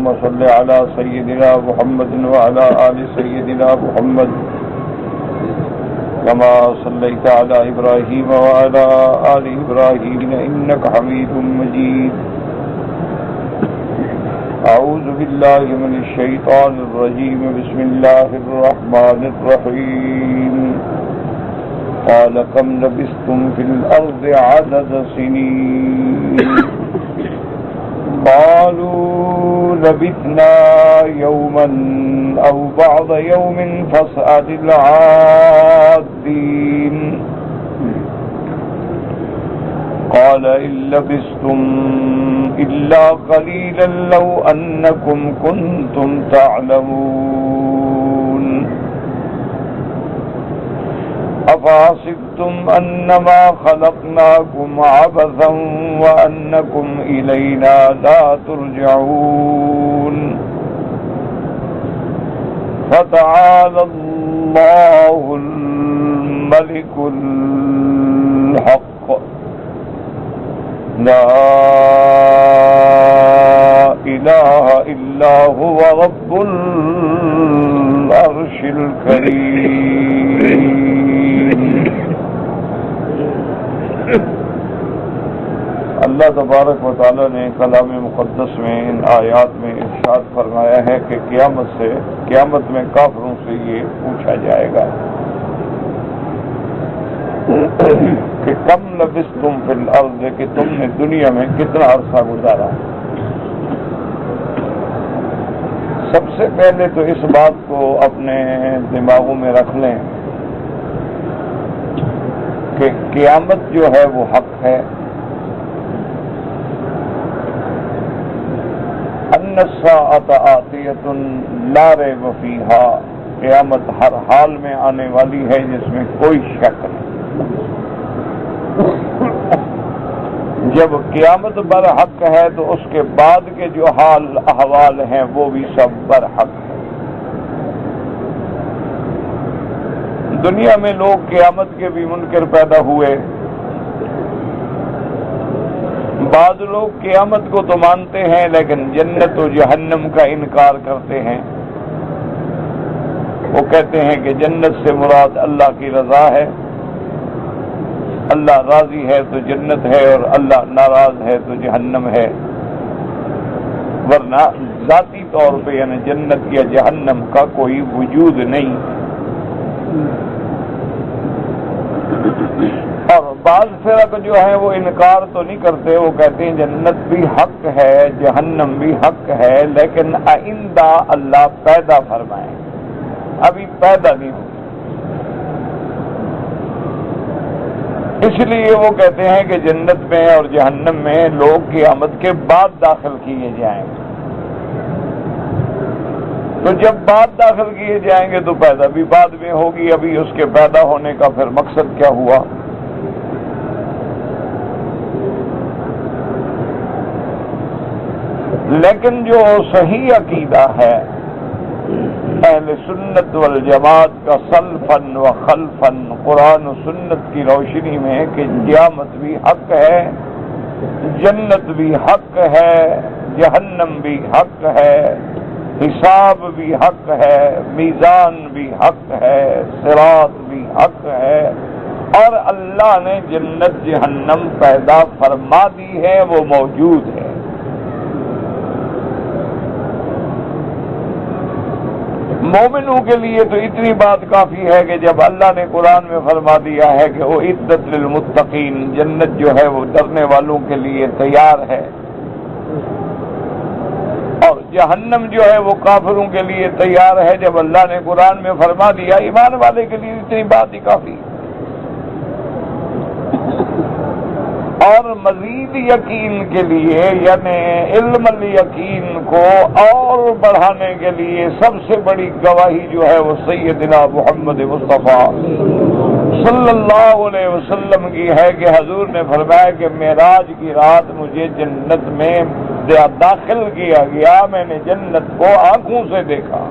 اللهم صل على سيدنا محمد وعلى آل سيدنا محمد كما صليت على إبراهيم وعلى آل إبراهيم إنك حميد مجيد. أعوذ بالله من الشيطان الرجيم. بسم الله الرحمن الرحيم. قال كم لبثتم في الأرض عدد سنين قالوا لبثنا يوما أو بعض يوم فاسأل العادين. قال إن لبثتم إلا قليلا لو أنكم كنتم تعلمون. أفحسبتم أنما خلقناكم عبثا وأنكم إلينا لا ترجعون. فتعالى الله الملك الحق لا إله إلا هو رب العرش الكريم. اللہ تبارک و تعالی نے کلام مقدس میں ان آیات میں ارشاد فرمایا ہے کہ قیامت میں کافروں سے یہ پوچھا جائے گا کہ کم لبثتم فی الارض، کہ تم نے دنیا میں کتنا عرصہ گزارا. سب سے پہلے تو اس بات کو اپنے دماغوں میں رکھ لیں کہ قیامت جو ہے وہ حق ہے. ان الساعۃ آتیۃ لا ریب فیہا، قیامت ہر حال میں آنے والی ہے جس میں کوئی شک نہیں. جب قیامت برحق ہے تو اس کے بعد کے جو حال احوال ہیں وہ بھی سب برحق ہیں. دنیا میں لوگ قیامت کے بھی منکر پیدا ہوئے. بعض لوگ قیامت کو تو مانتے ہیں لیکن جنت و جہنم کا انکار کرتے ہیں. وہ کہتے ہیں کہ جنت سے مراد اللہ کی رضا ہے، اللہ راضی ہے تو جنت ہے اور اللہ ناراض ہے تو جہنم ہے. ورنہ ذاتی طور پہ یعنی جنت یا جہنم کا کوئی وجود نہیں. اور بعض فرق جو ہیں وہ انکار تو نہیں کرتے، وہ کہتے ہیں جنت بھی حق ہے جہنم بھی حق ہے لیکن آئندہ اللہ پیدا فرمائے، ابھی پیدا نہیں ہو. اس لیے وہ کہتے ہیں کہ جنت میں اور جہنم میں لوگ قیامت کے بعد داخل کیے جائیں گے. تو جب بعد داخل کیے جائیں گے تو پیدا بھی بعد میں ہوگی. ابھی اس کے پیدا ہونے کا پھر مقصد کیا ہوا؟ لیکن جو صحیح عقیدہ ہے اہل سنت والجماعت کا سلفن و خلفن قرآن و سنت کی روشنی میں کہ قیامت بھی حق ہے، جنت بھی حق ہے، جہنم بھی حق ہے، حساب بھی حق ہے، میزان بھی حق ہے، صراط بھی حق ہے، اور اللہ نے جنت جہنم پیدا فرما دی ہے، وہ موجود ہے. مومنوں کے لیے تو اتنی بات کافی ہے کہ جب اللہ نے قرآن میں فرما دیا ہے کہ وہ عدت للمتقین، جنت جو ہے وہ ڈرنے والوں کے لیے تیار ہے، اور جہنم جو ہے وہ کافروں کے لیے تیار ہے. جب اللہ نے قرآن میں فرما دیا، ایمان والے کے لیے اتنی بات ہی کافی. اور مزید یقین کے لیے یعنی علم الیقین کو اور بڑھانے کے لیے سب سے بڑی گواہی جو ہے وہ سیدنا محمد مصطفیٰ صلی اللہ علیہ وسلم کی ہے کہ حضور نے فرمایا کہ معراج کی رات مجھے جنت میں داخل کیا گیا، میں نے جنت کو آنکھوں سے دیکھا.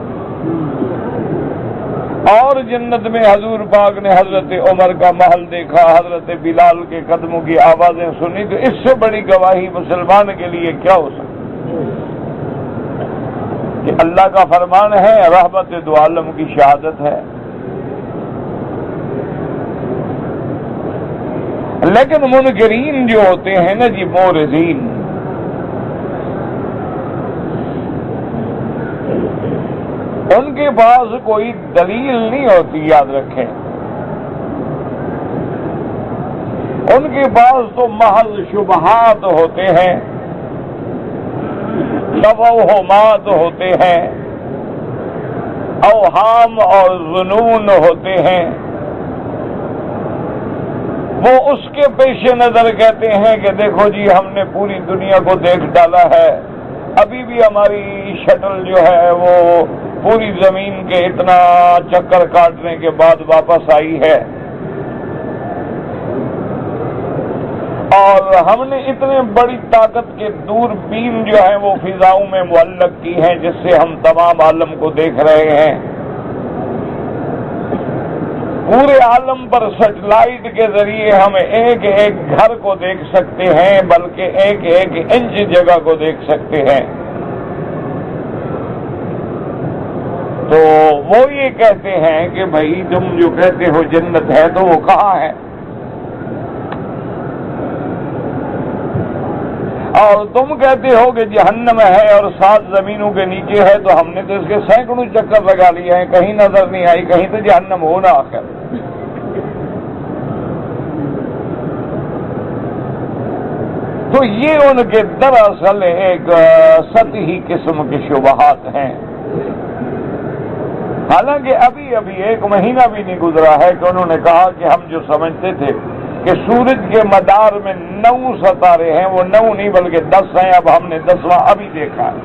اور جنت میں حضور پاک نے حضرت عمر کا محل دیکھا، حضرت بلال کے قدموں کی آوازیں سنی. تو اس سے بڑی گواہی مسلمان کے لیے کیا ہو سکتی؟ کہ اللہ کا فرمان ہے، رحمت دو عالم کی شہادت ہے. لیکن منکرین جو ہوتے ہیں نا جی، مورزین، ان کے پاس کوئی دلیل نہیں ہوتی، یاد رکھیں. ان کے پاس تو محض شبہات ہوتے ہیں، توہمات ہوتے ہیں، اوہام اور ظنون ہوتے ہیں. وہ اس کے پیش نظر کہتے ہیں کہ دیکھو جی، ہم نے پوری دنیا کو دیکھ ڈالا ہے، ابھی بھی ہماری شٹل جو ہے وہ پوری زمین کے اتنا چکر کاٹنے کے بعد واپس آئی ہے، اور ہم نے اتنے بڑی طاقت کے دوربین جو ہیں وہ فضاؤں میں معلق کی ہیں، جس سے ہم تمام عالم کو دیکھ رہے ہیں. پورے عالم پر سیٹلائٹ کے ذریعے ہم ایک ایک گھر کو دیکھ سکتے ہیں، بلکہ ایک ایک انچ جگہ کو دیکھ سکتے ہیں. تو وہ یہ کہتے ہیں کہ بھائی تم جو کہتے ہو جنت ہے تو وہ کہاں ہے؟ اور تم کہتے ہو کہ جہنم ہے اور 7 زمینوں کے نیچے ہے، تو ہم نے تو اس کے سینکڑوں چکر لگا لیے ہیں، کہیں نظر نہیں آئی، کہیں تو جہنم ہونا آخر. تو یہ ان کے دراصل ایک سطحی قسم کے شبہات ہیں. حالانکہ ابھی ایک مہینہ بھی نہیں گزرا ہے کہ انہوں نے کہا کہ ہم جو سمجھتے تھے کہ سورج کے مدار میں 9 ستارے ہیں، وہ 9 نہیں بلکہ 10 ہیں. اب ہم نے 10واں ابھی دیکھا ہے.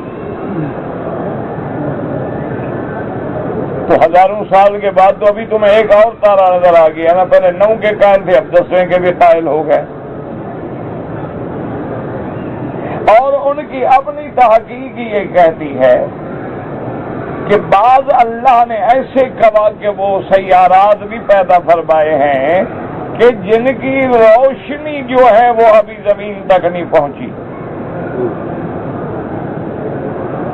تو ہزاروں سال کے بعد تو ابھی تمہیں ایک اور تارا نظر آ گیا نا. پہلے 9 کے قائل تھے، اب 10ویں کے بھی قائل ہو گئے. اور ان کی اپنی تحقیق یہ کہتی ہے کہ بعض اللہ نے ایسے کہ وہ سیارات بھی پیدا فرمائے ہیں کہ جن کی روشنی جو ہے وہ ابھی زمین تک نہیں پہنچی.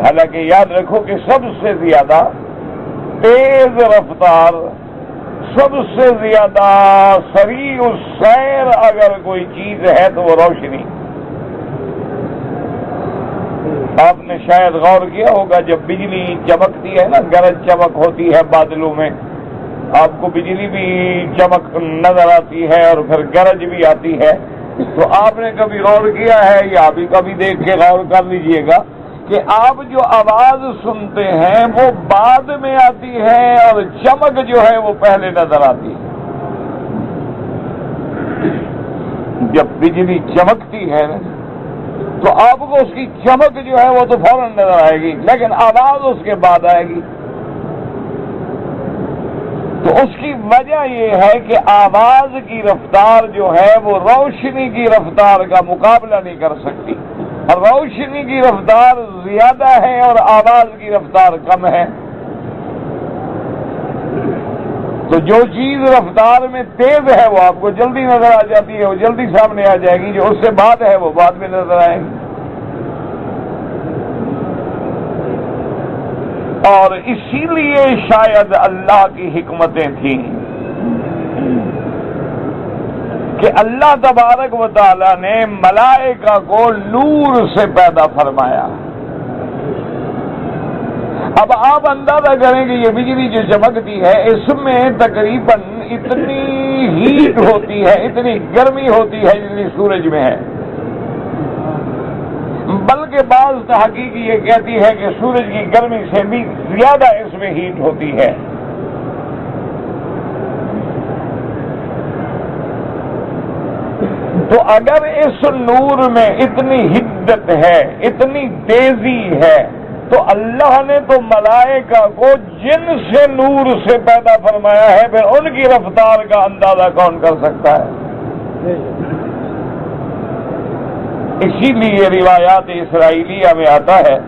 حالانکہ یاد رکھو کہ سب سے زیادہ تیز رفتار، سب سے زیادہ سریع السیر اگر کوئی چیز ہے تو وہ روشنی. آپ نے شاید غور کیا ہوگا، جب بجلی چمکتی ہے نا، گرج چمک ہوتی ہے بادلوں میں، آپ کو بجلی بھی چمک نظر آتی ہے اور پھر گرج بھی آتی ہے. تو آپ نے کبھی غور کیا ہے یا ابھی کبھی دیکھ کے غور کر لیجئے گا کہ آپ جو آواز سنتے ہیں وہ بعد میں آتی ہے اور چمک جو ہے وہ پہلے نظر آتی ہے. جب بجلی چمکتی ہے تو آپ کو اس کی چمک جو ہے وہ تو فوراً نظر آئے گی، لیکن آواز اس کے بعد آئے گی. تو اس کی وجہ یہ ہے کہ آواز کی رفتار جو ہے وہ روشنی کی رفتار کا مقابلہ نہیں کر سکتی. روشنی کی رفتار زیادہ ہے اور آواز کی رفتار کم ہے. تو جو چیز رفتار میں تیز ہے وہ آپ کو جلدی نظر آ جاتی ہے، وہ جلدی سامنے آ جائے گی. جو اس سے بعد ہے وہ بعد میں نظر آئے گی. اور اسی لیے شاید اللہ کی حکمتیں تھیں کہ اللہ تبارک و تعالی نے ملائکہ کو نور سے پیدا فرمایا. اب آپ اندازہ کریں کہ یہ بجلی جو چمکتی ہے اس میں تقریباً اتنی ہیٹ ہوتی ہے، اتنی گرمی ہوتی ہے جتنی سورج میں ہے. بلکہ بعض تحقیق یہ کہتی ہے کہ سورج کی گرمی سے بھی زیادہ اس میں ہیٹ ہوتی ہے. تو اگر اس نور میں اتنی حدت ہے، اتنی تیزی ہے، تو اللہ نے تو ملائکہ کو جن سے نور سے پیدا فرمایا ہے، پھر ان کی رفتار کا اندازہ کون کر سکتا ہے؟ اسی لیے روایات اسرائیلیہ میں آتا ہے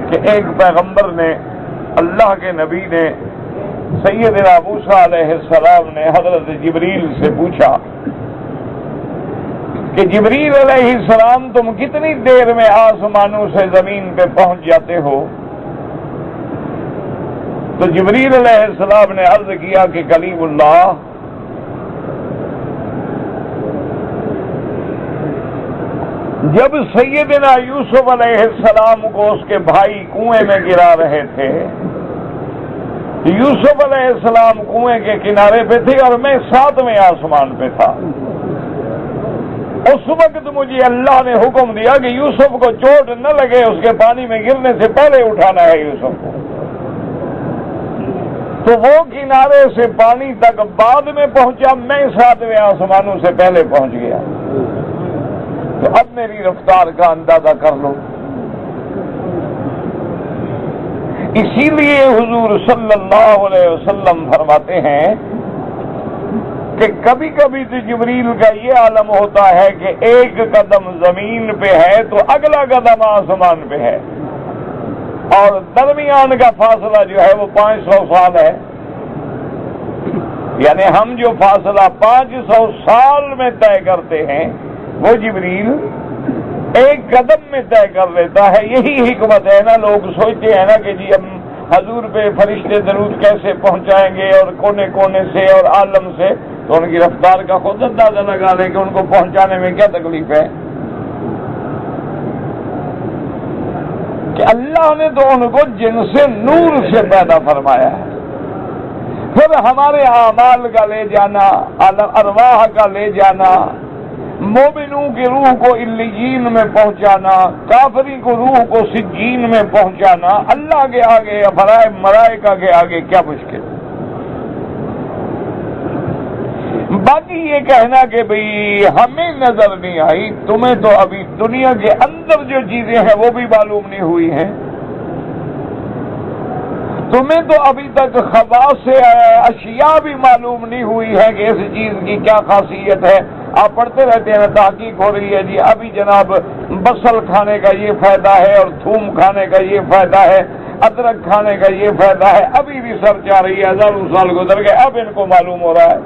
کہ ایک پیغمبر نے، اللہ کے نبی نے، سیدنا موسیٰ علیہ السلام نے حضرت جبریل سے پوچھا کہ جبریل علیہ السلام تم کتنی دیر میں آسمانوں سے زمین پہ پہنچ جاتے ہو؟ تو جبریل علیہ السلام نے عرض کیا کہ کلیم اللہ، جب سیدنا یوسف علیہ السلام کو اس کے بھائی کنویں میں گرا رہے تھے، یوسف علیہ السلام کنویں کے کنارے پہ تھے اور میں 7ویں آسمان پہ تھا، اس وقت مجھے اللہ نے حکم دیا کہ یوسف کو چوٹ نہ لگے، اس کے پانی میں گرنے سے پہلے اٹھانا ہے یوسف کو۔ تو وہ کنارے سے پانی تک بعد میں پہنچا، میں 7ویں آسمانوں سے پہلے پہنچ گیا۔ تو اب میری رفتار کا اندازہ کر لو۔ اسی لیے حضور صلی اللہ علیہ وسلم فرماتے ہیں کہ کبھی کبھی تو جبریل کا یہ عالم ہوتا ہے کہ ایک قدم زمین پہ ہے تو اگلا قدم آسمان پہ ہے، اور درمیان کا فاصلہ جو ہے وہ 500 سال ہے۔ یعنی ہم جو فاصلہ 500 سال میں طے کرتے ہیں وہ جبریل ایک قدم میں طے کر لیتا ہے۔ یہی حکمت ہے نا، لوگ سوچتے ہیں نا کہ جی ہم حضور پہ فرشتے درود کیسے پہنچائیں گے اور کونے کونے سے اور عالم سے، تو ان کی رفتار کا خود اندازہ لگا لیں کہ ان کو پہنچانے میں کیا تکلیف ہے۔ کہ اللہ نے تو ان کو جن سے نور سے پیدا فرمایا ہے، پھر ہمارے اعمال کا لے جانا، ارواح کا لے جانا، مومنوں کی روح کو علیین میں پہنچانا، کافری کو روح کو سجین میں پہنچانا، اللہ کے آگے ملائکہ کے آگے کیا مشکل۔ باقی یہ کہنا کہ بھئی ہمیں نظر نہیں آئی، تمہیں تو ابھی دنیا کے اندر جو چیزیں ہیں وہ بھی معلوم نہیں ہوئی ہیں، تمہیں تو ابھی تک خواص اشیاء بھی معلوم نہیں ہوئی ہے کہ اس چیز کی کیا خاصیت ہے۔ آپ پڑھتے رہتے ہیں، تحقیق ہو رہی ہے جی ابھی جناب بصل کھانے کا یہ فائدہ ہے اور تھوم کھانے کا یہ فائدہ ہے، ادرک کھانے کا یہ فائدہ ہے، ابھی ریسرچ آ رہی ہے، ہزاروں سال گزر گئے اب ان کو معلوم ہو رہا ہے۔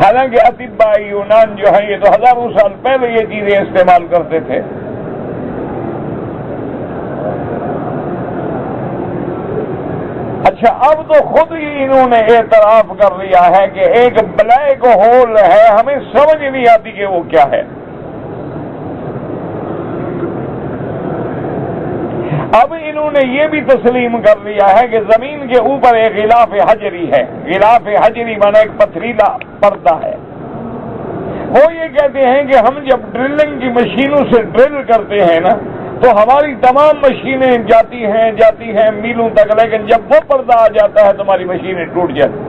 حالانکہ اطباء یونان جو ہیں یہ تو ہزاروں سال پہلے یہ چیزیں استعمال کرتے تھے۔ اچھا اب تو خود ہی انہوں نے اعتراف کر لیا ہے کہ ایک بلیک ہول ہے، ہمیں سمجھ نہیں آتی کہ وہ کیا ہے۔ اب انہوں نے یہ بھی تسلیم کر لیا ہے کہ زمین کے اوپر ایک غلاف حجری ہے، غلاف حجری مانا ایک پتھریلا پردہ ہے۔ وہ یہ کہتے ہیں کہ ہم جب ڈرلنگ کی مشینوں سے ڈرل کرتے ہیں نا تو ہماری تمام مشینیں جاتی ہیں میلوں تک، لیکن جب وہ پردہ آ جاتا ہے تو ہماری مشینیں ٹوٹ جاتی۔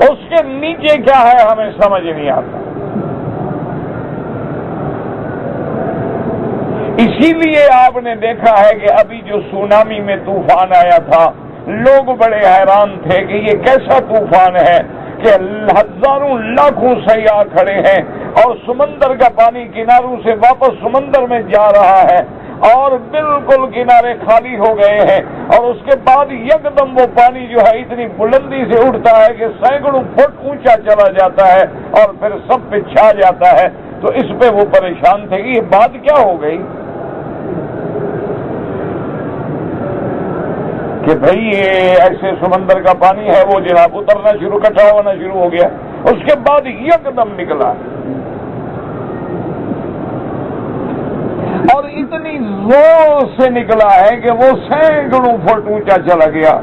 اس کے نیچے کیا ہے ہمیں سمجھ نہیں آتا۔ اسی لیے آپ نے دیکھا ہے کہ ابھی جو سونامی میں طوفان آیا تھا، لوگ بڑے حیران تھے کہ یہ کیسا طوفان ہے کہ ہزاروں لاکھوں سیاح کھڑے ہیں اور سمندر کا پانی کناروں سے واپس سمندر میں جا رہا ہے اور بالکل کنارے خالی ہو گئے ہیں، اور اس کے بعد یکدم وہ پانی جو ہے اتنی بلندی سے اٹھتا ہے کہ سینکڑوں فٹ اونچا چلا جاتا ہے اور پھر سب پہ چھا جاتا ہے۔ تو اس پہ وہ پریشان تھے کہ یہ بات کیا ہو گئی کہ بھئی یہ ایسے سمندر کا پانی ہے وہ جناب اترنا شروع، اکٹھا ہونا شروع ہو گیا، اس کے بعد یکدم نکلا اور اتنی زور سے نکلا ہے کہ وہ سینکڑوں فٹ اونچا چلا گیا۔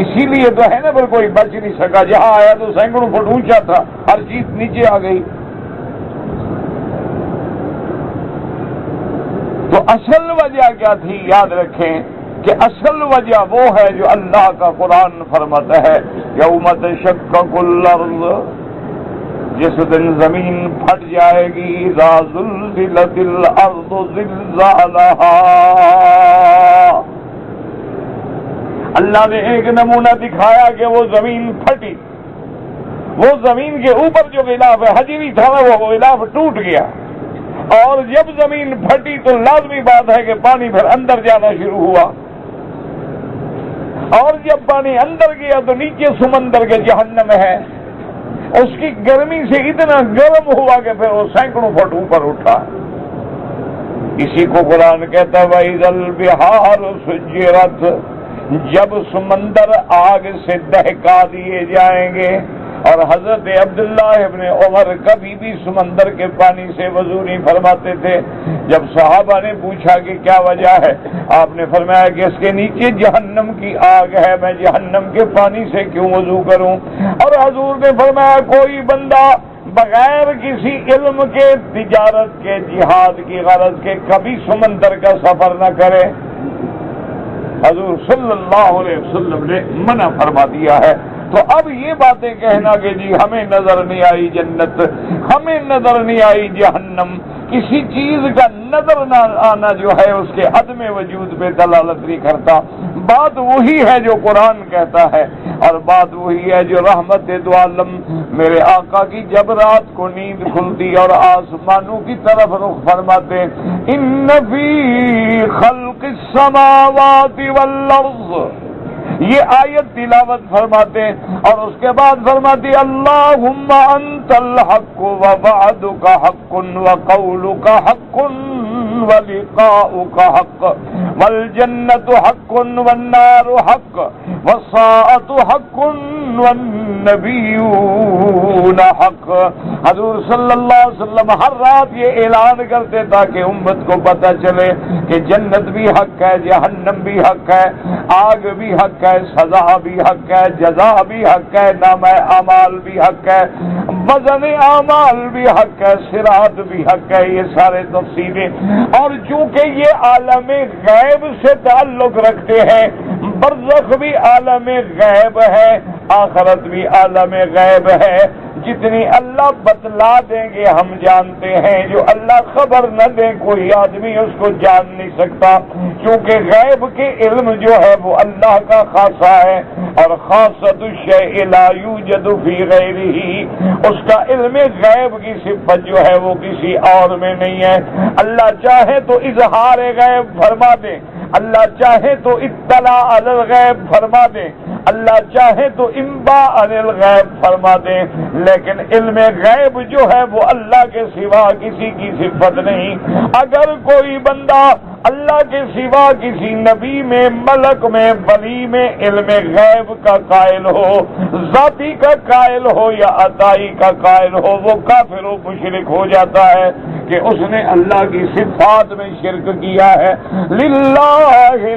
اسی لیے تو ہے نا پر کوئی بچ نہیں سکا، جہاں آیا تو سینکڑوں فٹ اونچا تھا، ہر چیز نیچے آ گئی۔ تو اصل وجہ کیا تھی یاد رکھیں کہ اصل وجہ وہ ہے جو اللہ کا قرآن فرماتا ہے، یوم تشقق الارض، جس دن زمین پھٹ جائے گی، اذا زلزلت الارض زلزالها۔ اللہ نے ایک نمونہ دکھایا کہ وہ زمین پھٹی، وہ زمین کے اوپر جو غلاف حجری تھا وہ غلاف ٹوٹ گیا، اور جب زمین پھٹی تو لازمی بات ہے کہ پانی پھر اندر جانا شروع ہوا، اور جب پانی اندر گیا تو نیچے سمندر کے جہنم ہے، اس کی گرمی سے اتنا گرم ہوا کہ پھر وہ سینکڑوں فٹ اوپر اٹھا. اسی کو قرآن کہتا ہے وَإِذَا الْبِحَارُ سُجِّرَتْ، جب سمندر آگ سے دہکا دیے جائیں گے. اور حضرت عبداللہ ابن عمر کبھی بھی سمندر کے پانی سے وضو نہیں فرماتے تھے. جب صحابہ نے پوچھا کہ کیا وجہ ہے، آپ نے فرمایا کہ اس کے نیچے جہنم کی آگ ہے، میں جہنم کے پانی سے کیوں وضو کروں. اور حضور نے فرمایا کوئی بندہ بغیر کسی علم کے، تجارت کے، جہاد کی غرض کے کبھی سمندر کا سفر نہ کرے. حضور صلی اللہ علیہ وسلم نے منع فرما دیا ہے. تو اب یہ باتیں کہنا کہ جی ہمیں نظر نہیں آئی جنت، ہمیں نظر نہیں آئی جہنم، کسی چیز کا نظر نہ آنا جو ہے اس کے عدم وجود پہ دلالت نہیں کرتا. بات وہی ہے جو قرآن کہتا ہے، اور بات وہی ہے جو رحمت دو عالم میرے آقا کی جب رات کو نیند کھلتی اور آسمانوں کی طرف رخ فرماتے، ان فی خلق السماوات والارض، یہ آیت تلاوت فرماتے اور اس کے بعد فرماتی اللہم انت الحق ووعدک حق وقولک حق ولقاؤک حق والجنت حق والنار حق والساعۃ حق والنبیون حق. حضور صلی اللہ علیہ وسلم ہر رات یہ اعلان کرتے تاکہ امت کو پتہ چلے کہ جنت بھی حق ہے، جہنم بھی حق ہے، آگ بھی حق ہے، سزا بھی حق ہے، جزا بھی حق ہے، نامہ اعمال بھی حق ہے، وزن اعمال بھی حق ہے، صراط بھی حق ہے. یہ سارے تفصیلیں، اور چونکہ یہ عالم غیب سے تعلق رکھتے ہیں، برزخ بھی عالم غیب ہے، آخرت بھی عالم غیب ہے. جتنی اللہ بتلا دیں گے ہم جانتے ہیں، جو اللہ خبر نہ دیں کوئی آدمی اس کو جان نہیں سکتا، کیونکہ غیب کے علم جو ہے وہ اللہ کا خاصہ ہے، اور خاصۃ الشیء لا یوجد فی غیرہ، اس کا علم غیب کی صفت جو ہے وہ کسی اور میں نہیں ہے. اللہ چاہے تو اظہار غیب فرما دے، اللہ چاہے تو اطلاع علی الغیب فرما دے، اللہ چاہے تو انباء عن الغیب فرما دے، لیکن علم غیب جو ہے وہ اللہ کے سوا کسی کی صفت نہیں. اگر کوئی بندہ اللہ کے سوا کسی نبی میں، ملک میں، ولی میں علم غیب کا قائل ہو، ذاتی کا قائل ہو یا عطائی کا قائل ہو، وہ کافر و مشرک ہو جاتا ہے کہ اس نے اللہ کی صفات میں شرک کیا ہے. للہ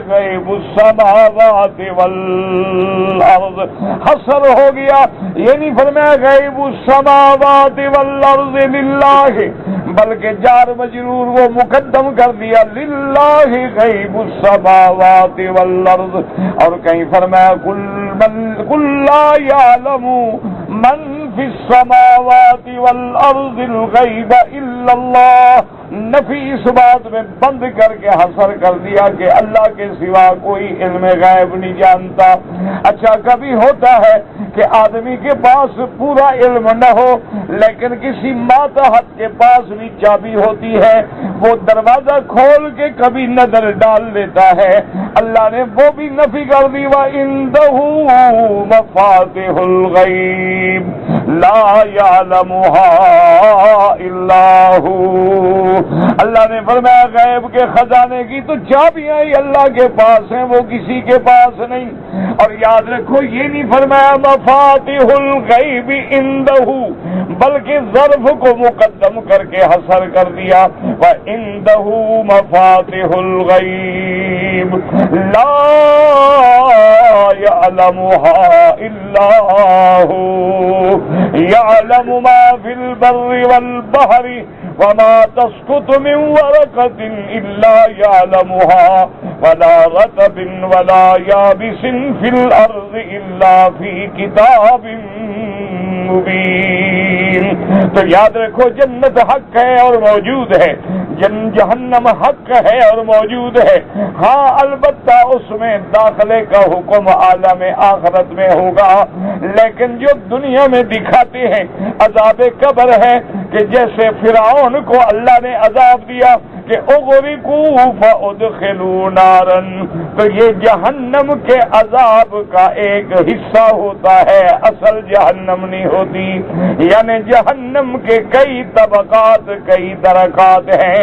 غیب السماوات والارض، حصر ہو گیا، یہ نہیں فرمایا غیب السماوات والارض للہ، بلکہ جار مجرور وہ مقدم کر دیا للہ غیب السماوات والارض. اور کہیں فرمایا قل لا یعلم من فی السماوات والارض الغیب الا اللہ. نفی اس بات میں بند کر کے حصر کر دیا کہ اللہ کے سوا کوئی علم غیب نہیں جانتا. اچھا کبھی ہوتا ہے کہ آدمی کے پاس پورا علم نہ ہو لیکن کسی ماتحت کے پاس بھی چابی ہوتی ہے، وہ دروازہ کھول کے کبھی نظر ڈال لیتا ہے. اللہ نے وہ بھی نفی کر دی وَعِندَهُ مَفَاتِحُ الْغَيْبِ لَا يَعْلَمُهَا إِلَّا هُوَ. اللہ نے فرمایا غیب کے خزانے کی تو چابیاں ہی اللہ کے پاس ہیں، وہ کسی کے پاس نہیں. اور یاد رکھو یہ نہیں فرمایا مفاتیح الغیب عندہ، بلکہ ظرف کو مقدم کر کے حصر کر دیا وعندہ مفاتیح الغیب لا یعلمها الا هو یعلم ما فی البر والبحر وما تسقط من ورقة إلا يعلمها ولا رطب ولا يابس في الأرض إلا في كتاب مبين. تو یاد رکھو جنت حق ہے اور موجود ہے، جہنم حق ہے اور موجود ہے. ہاں البتہ اس میں داخلے کا حکم عالم آخرت میں ہوگا، لیکن جو دنیا میں دکھاتے ہیں عذاب قبر ہے کہ جیسے فرعون کو اللہ نے عذاب دیا کہ اغرقوا فادخلوا نارا، تو یہ جہنم کے عذاب کا ایک حصہ ہوتا ہے، اصل جہنم نہیں ہوتی۔ یعنی جہنم کے کئی طبقات، کئی درکات ہیں،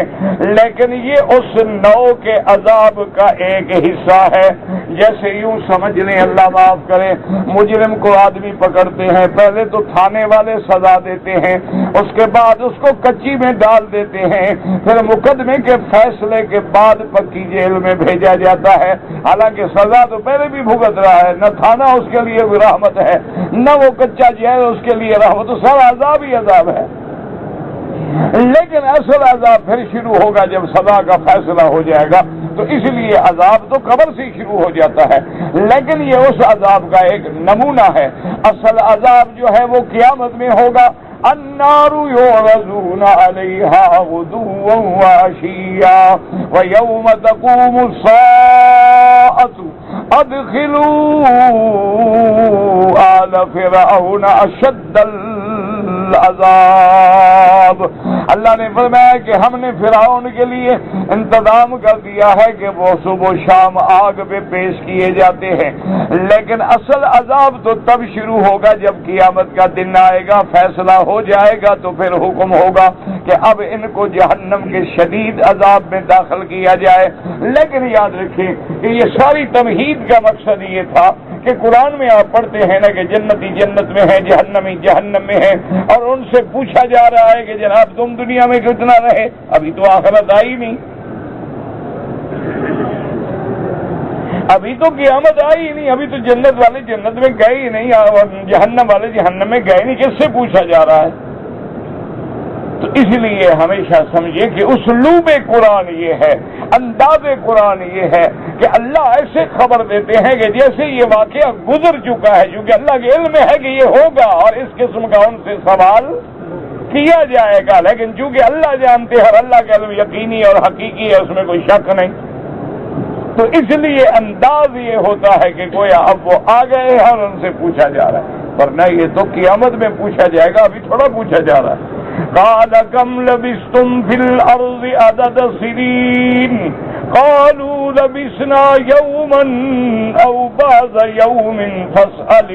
لیکن یہ اس نوع کے عذاب کا ایک حصہ ہے۔ جیسے یوں سمجھ لیں، اللہ معاف کرے، مجرم کو آدمی پکڑتے ہیں، پہلے تو تھانے والے سزا دیتے ہیں، اس کے بعد اس کو کچی میں ڈال دیتے ہیں، پھر مقدمے کے فیصلے کے بعد پکی جیل میں بھیجا جاتا ہے۔ حالانکہ سزا تو پہلے بھی بھگت رہا ہے، نہ تھانہ اس کے لیے رحمت ہے، نہ وہ کچا جیل اس کے لیے رحمت، تو سارا عذاب ہی عذاب ہے۔ لیکن اصل عذاب پھر شروع ہوگا جب سزا کا فیصلہ ہو جائے گا، تو اس لیے عذاب تو قبر سے شروع ہو جاتا ہے، لیکن یہ اس عذاب کا ایک نمونہ ہے۔ اصل عذاب جو ہے وہ قیامت میں ہوگا۔ النار يعرضون عليها غدوا وعشيا ويوم تقوم الساعة ادخلوا آل فرعون اشد العذاب۔ اللہ نے فرمایا کہ ہم نے فرعون کے لیے انتظام کر دیا ہے کہ وہ صبح و شام آگ پہ پیش کیے جاتے ہیں، لیکن اصل عذاب تو تب شروع ہوگا جب قیامت کا دن آئے گا، فیصلہ ہو جائے گا، تو پھر حکم ہوگا کہ اب ان کو جہنم کے شدید عذاب میں داخل کیا جائے۔ لیکن یاد رکھیں کہ یہ ساری تمہید کا مقصد یہ تھا کہ قرآن میں آپ پڑھتے ہیں نا کہ جنتی جنت میں ہے، جہنمی جہنم میں ہے، اور ان سے پوچھا جا رہا ہے کہ جناب تم دنیا میں کتنا رہے، ابھی تو آخرت آئی نہیں، ابھی تو قیامت آئی ہی نہیں، ابھی تو جنت والے جنت میں گئے ہی نہیں، اور جہنم والے جہنم میں گئے نہیں، کس سے پوچھا جا رہا ہے؟ تو اس لیے ہمیشہ سمجھے کہ اسلوب قرآن یہ ہے، انداز قرآن یہ ہے کہ اللہ ایسے خبر دیتے ہیں کہ جیسے یہ واقعہ گزر چکا ہے، کیونکہ اللہ کے علم ہے کہ یہ ہوگا اور اس قسم کا ان سے سوال کیا جائے گا، لیکن چونکہ اللہ جانتے ہیں اور اللہ کا علم یقینی اور حقیقی ہے، اس میں کوئی شک نہیں، تو اس لیے انداز یہ ہوتا ہے کہ گویا اب وہ آ گئے ہیں اور ان سے پوچھا جا رہا ہے، ورنہ یہ تو قیامت میں پوچھا جائے گا، ابھی تھوڑا پوچھا جا رہا ہے۔ قال كم لبثتم في الأرض عدد سنين قالوا لبثنا يوما أو بعض يوم فاسأل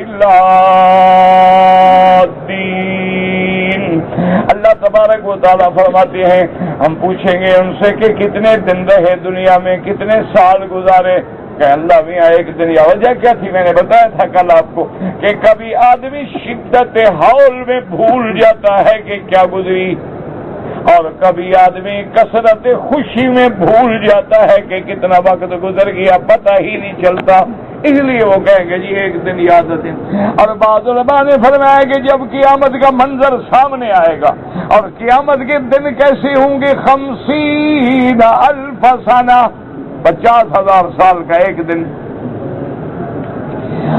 العادين۔ اللہ تبارک و تعالیٰ فرماتے ہیں ہم پوچھیں گے ان سے کہ کتنے دن رہے دنیا میں، کتنے سال گزارے، کہ اللہ میاں ایک دن، یا وجہ کیا تھی میں نے بتایا تھا کل آپ کو کہ کبھی آدمی شدت ہول میں بھول جاتا ہے کہ کیا گزری، اور کبھی آدمی کثرت خوشی میں بھول جاتا ہے کہ کتنا وقت گزر گیا، پتہ ہی نہیں چلتا، اس لیے وہ کہیں گے جی ایک دن یاد دن۔ اور بعض علماء نے فرمایا کہ جب قیامت کا منظر سامنے آئے گا، اور قیامت کے دن کیسے ہوں گے، 50,000 سنہ، 50,000 سال کا ایک دن،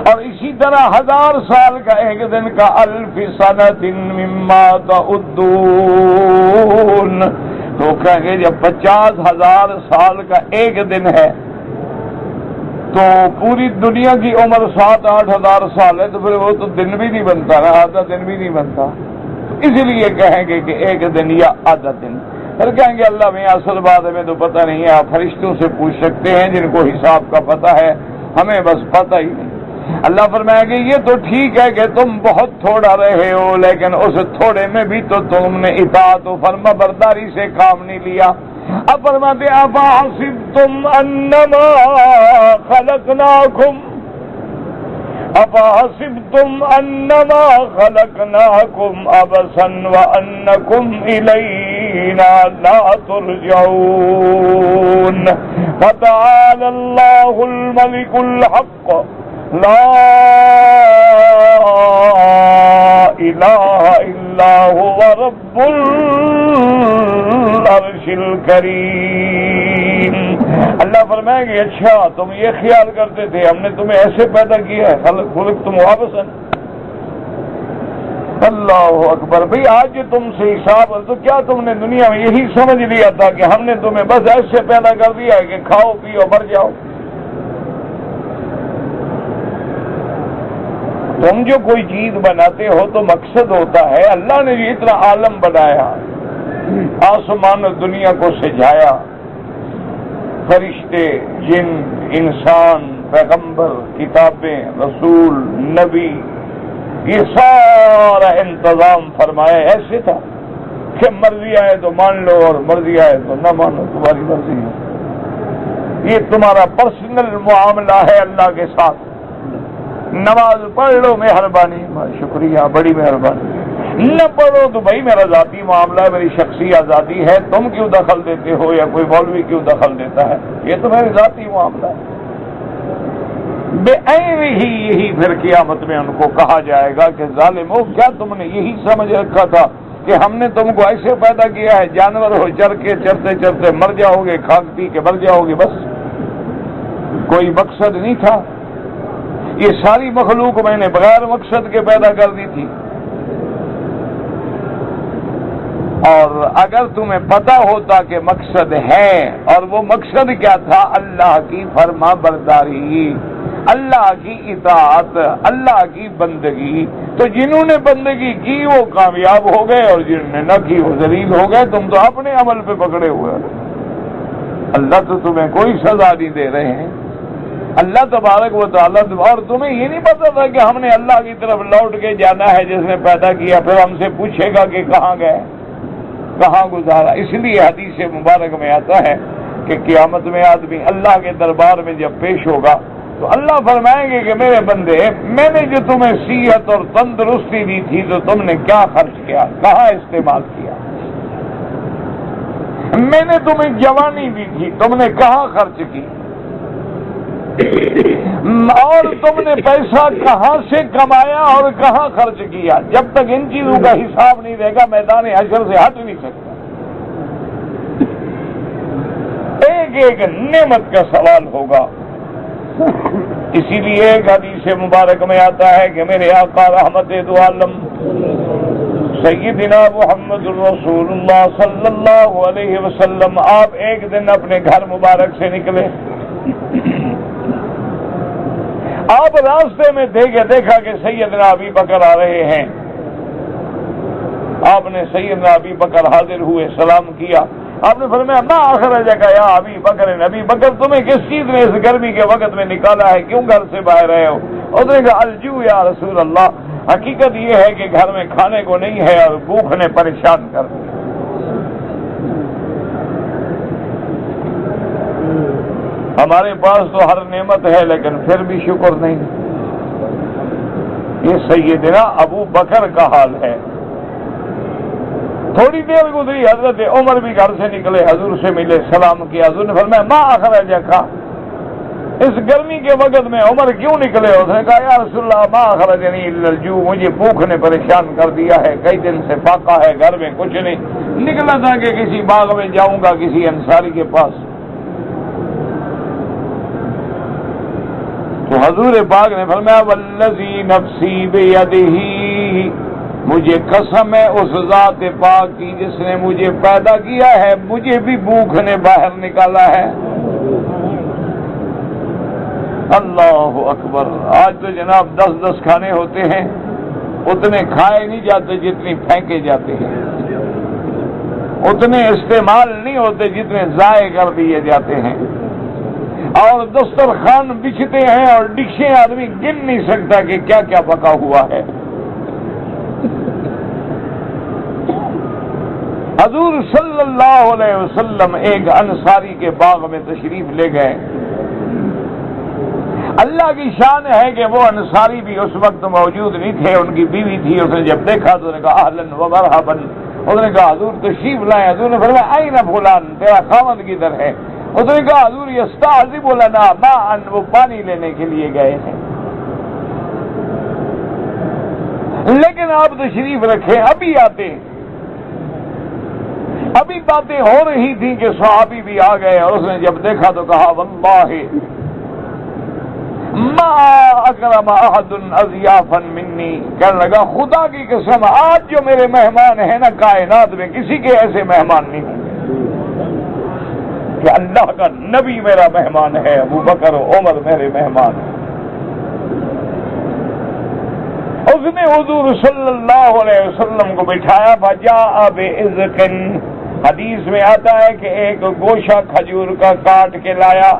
اور اسی طرح 1000 سال کا ایک دن کا 1000 سنۃ مما تعدون، تو کہیں گے جب 50,000 سال کا ایک دن ہے تو پوری دنیا کی عمر 7-8 ہزار سال ہے، تو پھر وہ تو دن بھی نہیں بنتا نا، آدھا دن بھی نہیں بنتا، اس لیے کہیں گے کہ ایک دن یا آدھا دن۔ پھر کہیں گے اللہ میں اصل بات ہمیں تو پتہ نہیں ہے، آپ فرشتوں سے پوچھ سکتے ہیں جن کو حساب کا پتہ ہے، ہمیں بس پتہ ہی نہیں۔ اللہ فرمائے کہ یہ تو ٹھیک ہے کہ تم بہت تھوڑا رہے ہو، لیکن اس تھوڑے میں بھی تو تم نے اطاعت و فرما برداری سے کام نہیں لیا۔ اب فرماتے افحسبتم انما خلقناکم افحسبتم انما خلقناکم عبثا وانکم الینا لا ترجعون فتعالى اللہ الملک الحق لا الہ الا هو رب العرش الکریم۔ اللہ فرمائے کہ اچھا تم یہ خیال کرتے تھے ہم نے تمہیں ایسے پیدا کیا ہے، خلق تم واپس، اللہ اکبر۔ بھئی آج جو تم سے حساب ہے تو کیا تم نے دنیا میں یہی سمجھ لیا تھا کہ ہم نے تمہیں بس ایسے پیدا کر دیا ہے کہ کھاؤ پیو مر جاؤ؟ تم جو کوئی چیز بناتے ہو تو مقصد ہوتا ہے، اللہ نے جو اتنا عالم بنایا آسمان و دنیا کو سجایا، فرشتے، جن، انسان، پیغمبر، کتابیں، رسول، نبی، یہ سارا انتظام فرمایا۔ ایسے تھا کہ مرضی آئے تو مان لو اور مرضی آئے تو نہ مانو، تمہاری مرضی ہے۔ یہ تمہارا پرسنل معاملہ ہے اللہ کے ساتھ۔ نماز پڑھ لو، مہربانی، شکریہ، بڑی مہربانی، نہ پڑھو تو بھائی میرا ذاتی معاملہ ہے، میری شخصی آزادی ہے، تم کیوں دخل دیتے ہو یا کوئی مولوی کیوں دخل دیتا ہے؟ یہ تو میری ذاتی معاملہ ہے۔ بے عین ہی یہی پھر قیامت میں ان کو کہا جائے گا کہ ظالمو، کیا تم نے یہی سمجھ رکھا تھا کہ ہم نے تم کو ایسے پیدا کیا ہے جانور ہو، چر کے چرتے چرتے مر جاؤ گے، کھاک پی کے مر جاؤ گے، بس کوئی مقصد نہیں تھا؟ یہ ساری مخلوق میں نے بغیر مقصد کے پیدا کر دی تھی۔ اور اگر تمہیں پتا ہوتا کہ مقصد ہے، اور وہ مقصد کیا تھا؟ اللہ کی فرما برداری، اللہ کی اطاعت، اللہ کی بندگی، تو جنہوں نے بندگی کی وہ کامیاب ہو گئے اور جنہوں نے نہ کی وہ ذلیل ہو گئے۔ تم تو اپنے عمل پہ پکڑے ہوئے، اللہ تو تمہیں کوئی سزا نہیں دے رہے ہیں۔ اللہ تبارک و تعالیٰ، اور تمہیں یہ نہیں پتا تھا کہ ہم نے اللہ کی طرف لوٹ کے جانا ہے جس نے پیدا کیا، پھر ہم سے پوچھے گا کہ کہاں گئے، کہاں گزارا۔ اس لیے حدیث مبارک میں آتا ہے کہ قیامت میں آدمی اللہ کے دربار میں جب پیش ہوگا تو اللہ فرمائیں گے کہ میرے بندے، میں نے جو تمہیں صحت اور تندرستی دی تھی تو تم نے کیا خرچ کیا، کہاں استعمال کیا؟ میں نے تمہیں جوانی دی تھی، تم نے کہاں خرچ کی؟ اور تم نے پیسہ کہاں سے کمایا اور کہاں خرچ کیا؟ جب تک ان چیزوں کا حساب نہیں رہے گا میدان حشر سے ہٹ نہیں سکتا۔ ایک ایک نعمت کا سوال ہوگا۔ اسی لیے ایک حدیث مبارک میں آتا ہے کہ میرے آقا رحمت دو عالم سیدنا محمد رسول اللہ صلی اللہ علیہ وسلم، آپ ایک دن اپنے گھر مبارک سے نکلے، آپ راستے میں دیکھا کہ سیدنا ابی بکر آ رہے ہیں۔ آپ نے سیدنا ابی بکر حاضر ہوئے، سلام کیا، آپ نے فرمایا ما اخرجک یا ابی بکر، ابی بکر تمہیں کس چیز نے اس گرمی کے وقت میں نکالا ہے، کیوں گھر سے باہر رہے ہو؟ اس نے کہا الجوع یا رسول اللہ، حقیقت یہ ہے کہ گھر میں کھانے کو نہیں ہے اور بھوک نے پریشان کر دیا۔ ہمارے پاس تو ہر نعمت ہے لیکن پھر بھی شکر نہیں۔ یہ سیدنا ابو بکر کا حال ہے۔ تھوڑی دیر گزری، حضرت عمر بھی گھر سے نکلے، حضور سے ملے، سلام کیا، حضور نے فرمایا ما اخرجک، اس گرمی کے وقت میں عمر کیوں نکلے؟ اس نے کہا یا رسول اللہ ما اخرجنی الا الجوع، مجھے بھوک نے پریشان کر دیا ہے، کئی دن سے فاقہ ہے، گھر میں کچھ نہیں، نکلا تھا کہ کسی باغ میں جاؤں گا کسی انصاری کے پاس۔ تو حضور پاک نے فرمایا والذی نفسی بیدہ، مجھے قسم ہے اس ذات پاک کی جس نے مجھے پیدا کیا ہے، مجھے بھی بھوک نے باہر نکالا ہے۔ اللہ اکبر۔ آج تو جناب 10 کھانے ہوتے ہیں، اتنے کھائے نہیں جاتے جتنی پھینکے جاتے ہیں، اتنے استعمال نہیں ہوتے جتنے ضائع کر دیے جاتے ہیں، اور دسترخوان بچھتے ہیں اور ڈشیں آدمی گن نہیں سکتا کہ کیا کیا پکا ہوا ہے۔ حضور صلی اللہ علیہ وسلم ایک انصاری کے باغ میں تشریف لے گئے۔ اللہ کی شان ہے کہ وہ انصاری بھی اس وقت موجود نہیں تھے، ان کی بیوی تھی۔ اس نے جب دیکھا تو نے کہا اہلاً و مرحباً، اس نے کہا حضور تشریف لائیں۔ حضور نے فرمایا این فلان، تیرا خاوند کدھر ہے؟ اس نے کہا حضور یستعذب لنا ماء، وہ پانی لینے کے لیے گئے ہیں۔ لیکن آپ تشریف رکھیں، ابھی آتے ہیں۔ ابھی باتیں ہو رہی تھی کہ صحابی بھی آ گئے، اور اس نے جب دیکھا تو کہا واللہ ما اکرم احد اضیافا منی، کہنے لگا خدا کی قسم آج جو میرے مہمان ہیں نا کائنات میں کسی کے ایسے مہمان نہیں ہوں گے کہ اللہ کا نبی میرا مہمان ہے، ابو بکر و عمر میرے مہمان ہیں۔ اس نے حضور صلی اللہ علیہ وسلم کو بٹھایا، فجاء بعزق، حدیث میں آتا ہے کہ ایک گوشہ کھجور کا کاٹ کے لایا.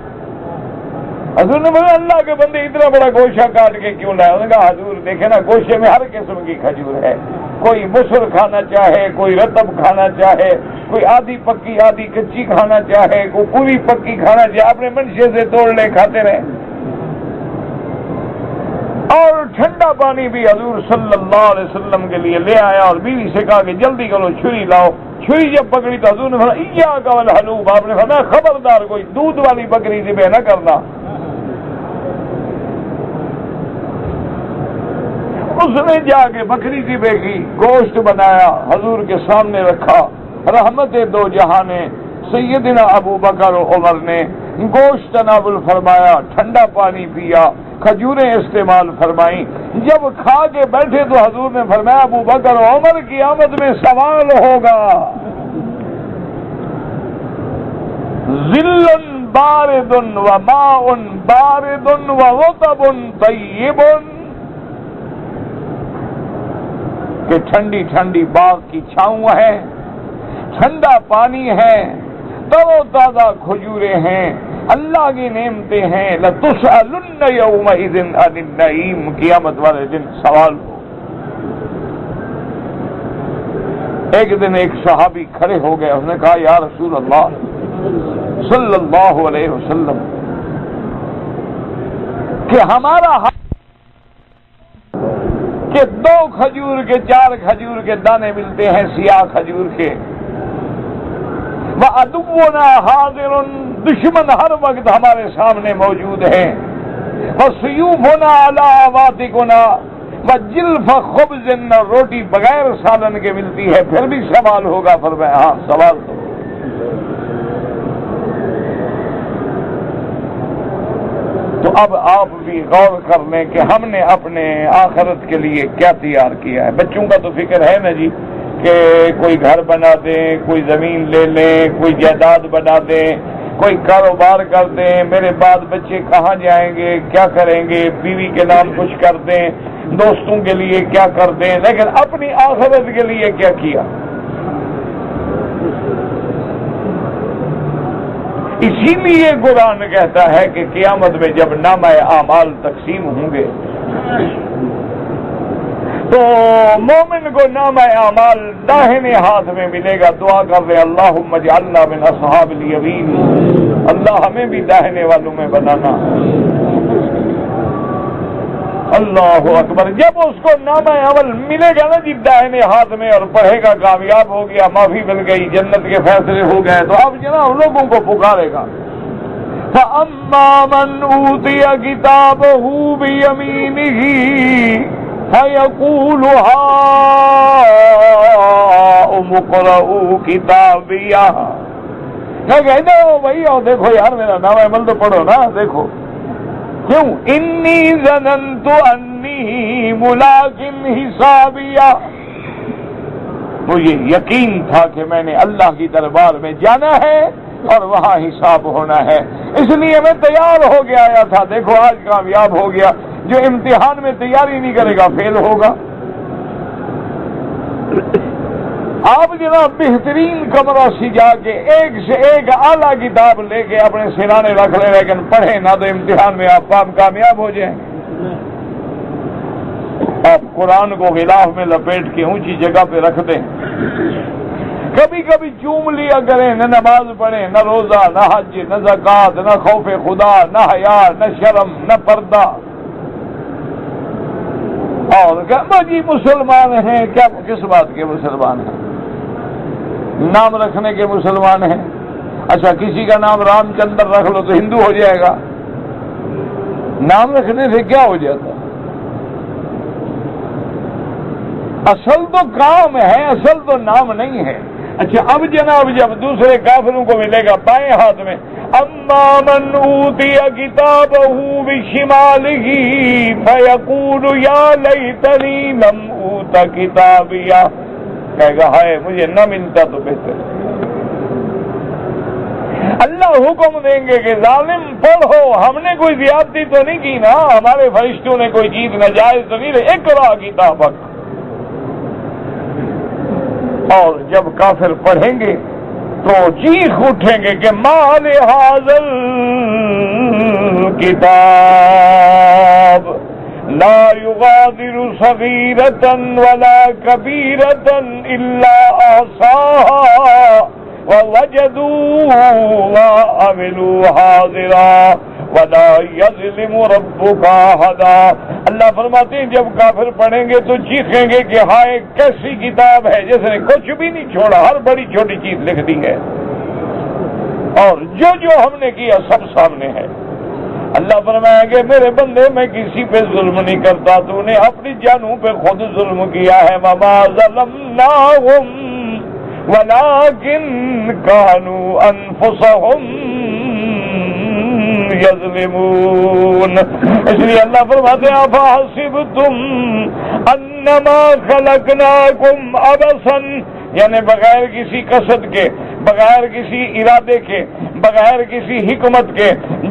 حضور نے بولا اللہ کے بندے اتنا بڑا گوشہ کاٹ کے کیوں لایا؟ انہوں نے کہا حضور دیکھیں نا گوشے میں ہر قسم کی کھجور ہے، کوئی مسر کھانا چاہے، کوئی رطب کھانا چاہے، کوئی آدھی پکی آدھی کچی کھانا چاہے، کوئی پوری پکی کھانا چاہے، اپنے منشے سے توڑ لے کھاتے رہے. اور ٹھنڈا پانی بھی حضور صلی اللہ علیہ وسلم کے لیے لے آیا اور بیوی سے کہا کہ جلدی کرو چھری لاؤ. چھری جب پکڑی تو حضور نے فرمایا ایاک والحلوب، آپ نے فرمایا خبردار کوئی دودھ والی بکری ذبح نہ کرنا. اس نے جا کے بکری ذبح کی، گوشت بنایا، حضور کے سامنے رکھا. رحمت دو جہاں سیدنا ابو بکر و عمر نے گوشت تناول فرمایا، ٹھنڈا پانی پیا، کھجوریں استعمال فرمائیں. جب کھا کے بیٹھے تو حضور نے فرمایا ابو بکر و عمر کی آمد میں سوال ہوگا. ذل بارد و ماء بارد و رطب طیب، کہ ٹھنڈی ٹھنڈی باغ کی چھاؤں ہے، ٹھنڈا پانی ہے، تر و تازہ کھجوریں ہیں، اللہ کی نعمتیں ہیں. لَتُسْأَلُنَّ يَوْمَئِذٍ عَنِ النَّعِيمِ، قیامت والے دن سوال. ایک دن ایک صحابی کھڑے ہو گئے، اس نے کہا یا رسول اللہ صلی اللہ علیہ وسلم کہ ہمارا کہ 2 کھجور کے 4 کھجور کے دانے ملتے ہیں سیاہ کھجور کے. وَعَدُوُّنَا حَاضِرٌ، دشمن ہر وقت ہمارے سامنے موجود ہیں. وَسُيُوفُنَا عَلَىٰ عَوَاتِقُنَا وَجِلْفَ خُبْزٍ، روٹی بغیر سالن کے ملتی ہے، پھر بھی سوال ہوگا. فرمایا ہاں سوال تو. تو اب آپ بھی غور کر لیں کہ ہم نے اپنے آخرت کے لیے کیا تیار کیا ہے. بچوں کا تو فکر ہے نا جی کہ کوئی گھر بنا دیں، کوئی زمین لے لیں، کوئی جائیداد بنا دیں، کوئی کاروبار کر دیں، میرے بعد بچے کہاں جائیں گے، کیا کریں گے، بیوی کے نام کچھ کر دیں، دوستوں کے لیے کیا کر دیں، لیکن اپنی آخرت کے لیے کیا کیا. اسی لیے قرآن کہتا ہے کہ قیامت میں جب نامہ اعمال تقسیم ہوں گے تو مومن کو نامہ اعمال داہنے ہاتھ میں ملے گا. دعا کر رہے اللہم اجعلنا من اصحاب الیمین، اللہ ہمیں بھی داہنے والوں میں بنانا. اللہ اکبر. جب اس کو نامہ عمل ملے گا نا جی داہنے ہاتھ میں اور پڑھے گا کامیاب ہو گیا، معافی مل گئی، جنت کے فیصلے ہو گئے، تو اب جناب لوگوں کو پکارے گا فَأَمَّا مَنْ أُوتِيَ كِتَابَهُ بِيَمِينِهِ فَيَقُولُ هَاؤُمُ اقْرَءُوا كِتَابِيَهْ. میں کہتا ہوں بھائی اور دیکھو یار میرا نامہ عمل تو پڑھو نا. دیکھو کیوں انی ظننت انی ملاق حسابیہ، مجھے یقین تھا کہ میں نے اللہ کی دربار میں جانا ہے اور وہاں حساب ہونا ہے، اس لیے میں تیار ہو کے آیا تھا. دیکھو آج کامیاب ہو گیا. جو امتحان میں تیاری نہیں کرے گا فیل ہوگا. آپ جناب بہترین کمرہ سجا کے ایک سے ایک اعلیٰ کتاب لے کے اپنے سرانے رکھ لیں، لیکن پڑھیں نہ تو امتحان میں آپ کامیاب ہو جائیں. آپ قرآن کو غلاف میں لپیٹ کے اونچی جگہ پہ رکھ دیں، کبھی کبھی چوم لیا کریں، نہ نماز پڑھیں، نہ روزہ، نہ حج، نہ زکوٰۃ، نہ خوف خدا، نہ حیا، نہ شرم، نہ پردہ. اور کیا جی مسلمان ہیں، کیا کس بات کے مسلمان ہیں؟ نام رکھنے کے مسلمان ہیں. اچھا کسی کا نام رام چندر رکھ لو تو ہندو ہو جائے گا. نام رکھنے سے کیا ہو جاتا؟ اصل تو کام ہے، اصل تو نام نہیں ہے. اچھا اب جناب جب دوسرے کافروں کو ملے گا بائیں ہاتھ میں اما من اوتی کتابہ بشمالہ فیقول یا لیتنی لم اوت کتابیہ، کہے گا ہائے مجھے نہ ملتا تو بہتر. اللہ حکم دیں گے کہ ظالم پڑھو، ہم نے کوئی زیادتی تو نہیں کی نا، ہمارے فرشتوں نے کوئی چیز ناجائز تو نہیں رہی، اقرا کتابک. اور جب کافر پڑھیں گے تو چیخ اٹھیں گے کہ مال حاضل کتاب لا یغادر صغیرۃ ولا کبیرۃ الا احصاها ووجدوا ما عملوا حاضرا ولا یظلم ربک احدا۔ اللہ فرماتے ہیں جب کافر پڑھیں گے تو چیخیں گے کہ ہائے کیسی کتاب ہے جس نے کچھ بھی نہیں چھوڑا، ہر بڑی چھوٹی چیز لکھ دی ہے، اور جو جو ہم نے کیا سب سامنے ہے۔ اللہ فرمائیں گے میرے بندے میں کسی پہ ظلم نہیں کرتا، تو نے اپنی جانوں پہ خود ظلم کیا ہے۔ وما ظلمناہم ولکن کانوا انفسہم یظلمون۔ اس لیے اللہ فرماتے ہیں افحسبتم انما خلقناکم عبثا، یعنی بغیر کسی قصد کے، بغیر کسی ارادے کے، بغیر کسی حکمت کے،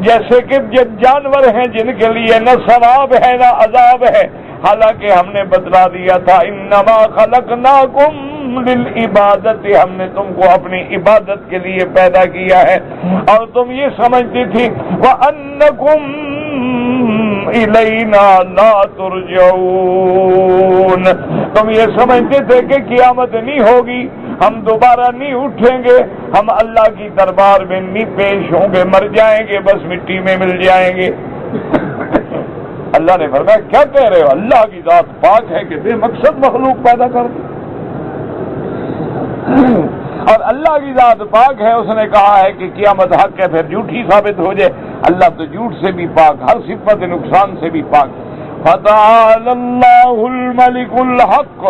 جیسے کہ جب جانور ہیں جن کے لیے نہ ثواب ہے نہ عذاب ہے، حالانکہ ہم نے بتلا دیا تھا انما خلقناکم للعبادت، ہم نے تم کو اپنی عبادت کے لیے پیدا کیا ہے، اور تم یہ سمجھتی تھی وَأَنَّكُمْ إِلَيْنَا لَا تُرْجَعُونَ، تم یہ سمجھتے تھے کہ قیامت نہیں ہوگی، ہم دوبارہ نہیں اٹھیں گے، ہم اللہ کی دربار میں نہیں پیش ہوں گے، مر جائیں گے، بس مٹی میں مل جائیں گے۔ اللہ نے فرمایا کیا کہہ رہے ہو؟ اللہ کی ذات پاک ہے کہ بے مقصد مخلوق پیدا کر دی، اور اللہ کی ذات پاک ہے، اس نے کہا ہے کہ قیامت حق ہے، پھر جھوٹی ثابت ہو جائے۔ اللہ تو جھوٹ سے بھی پاک، ہر صفت نقصان سے بھی پاک۔ فتعالى اللہ الملک الحق،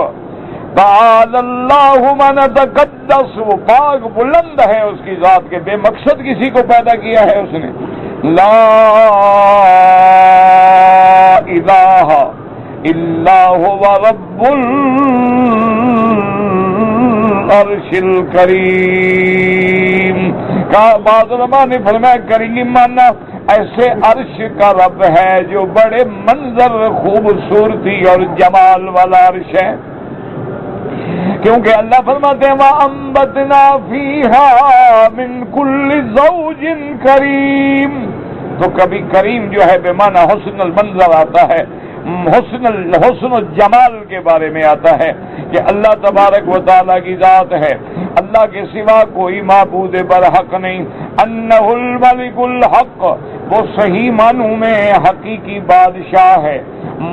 تعالى اللہ من تقدس، وہ پاک بلند ہے اس کی ذات کے، بے مقصد کسی کو پیدا کیا ہے اس نے۔ لا الہ الا هو رب العرش الکریم۔ بعض علماء نے فرمایا کریم مانا ایسے عرش کا رب ہے جو بڑے منظر، خوبصورتی اور جمال والا عرش ہے، کیونکہ اللہ فرماتے ہیں وَأَنبَتْنَا فِيهَا مِن كُلِّ زَوْجٍ كَرِيمٍ، تو کبھی کریم جو ہے بے معنی حسن المنظر آتا ہے، حسن و جمال کے بارے میں آتا ہے کہ اللہ تبارک و تعالیٰ کی ذات ہے، اللہ کے سوا کوئی معبود برحق نہیں۔ انہ الملک الحق، وہ صحیح معنوں میں حقیقی بادشاہ ہے،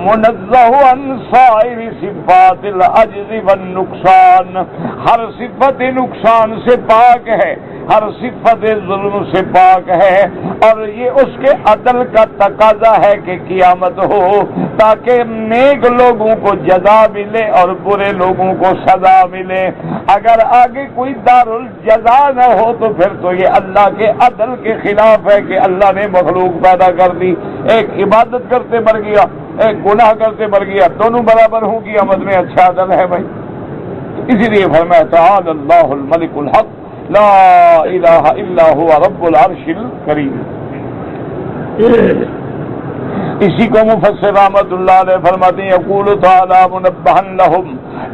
منزہ عن سائر صفات العجز والنقصان، ہر صفت نقصان سے پاک ہے، ہر صفت ظلم سے پاک ہے، اور یہ اس کے عدل کا تقاضا ہے کہ قیامت ہو تاکہ نیک لوگوں کو جزا ملے اور برے لوگوں کو سزا ملے۔ اگر آگے کوئی دار الجزا نہ ہو تو پھر تو یہ اللہ کے عدل کے خلاف ہے کہ اللہ نے مخلوق پیدا کر دی، ایک عبادت کرتے مر گیا، ایک گناہ کرتے مر گیا، دونوں برابر ہوں قیامت میں، اچھا عدل ہے بھائی۔ اسی لیے فرمایا تعالی اللہ الملک الحق لا الہ الا هو رب العرش الکریم۔ اسی کو مفسر رحمت اللہ علیہ فرماتے ہیں یقول تعالی منبہا لہم،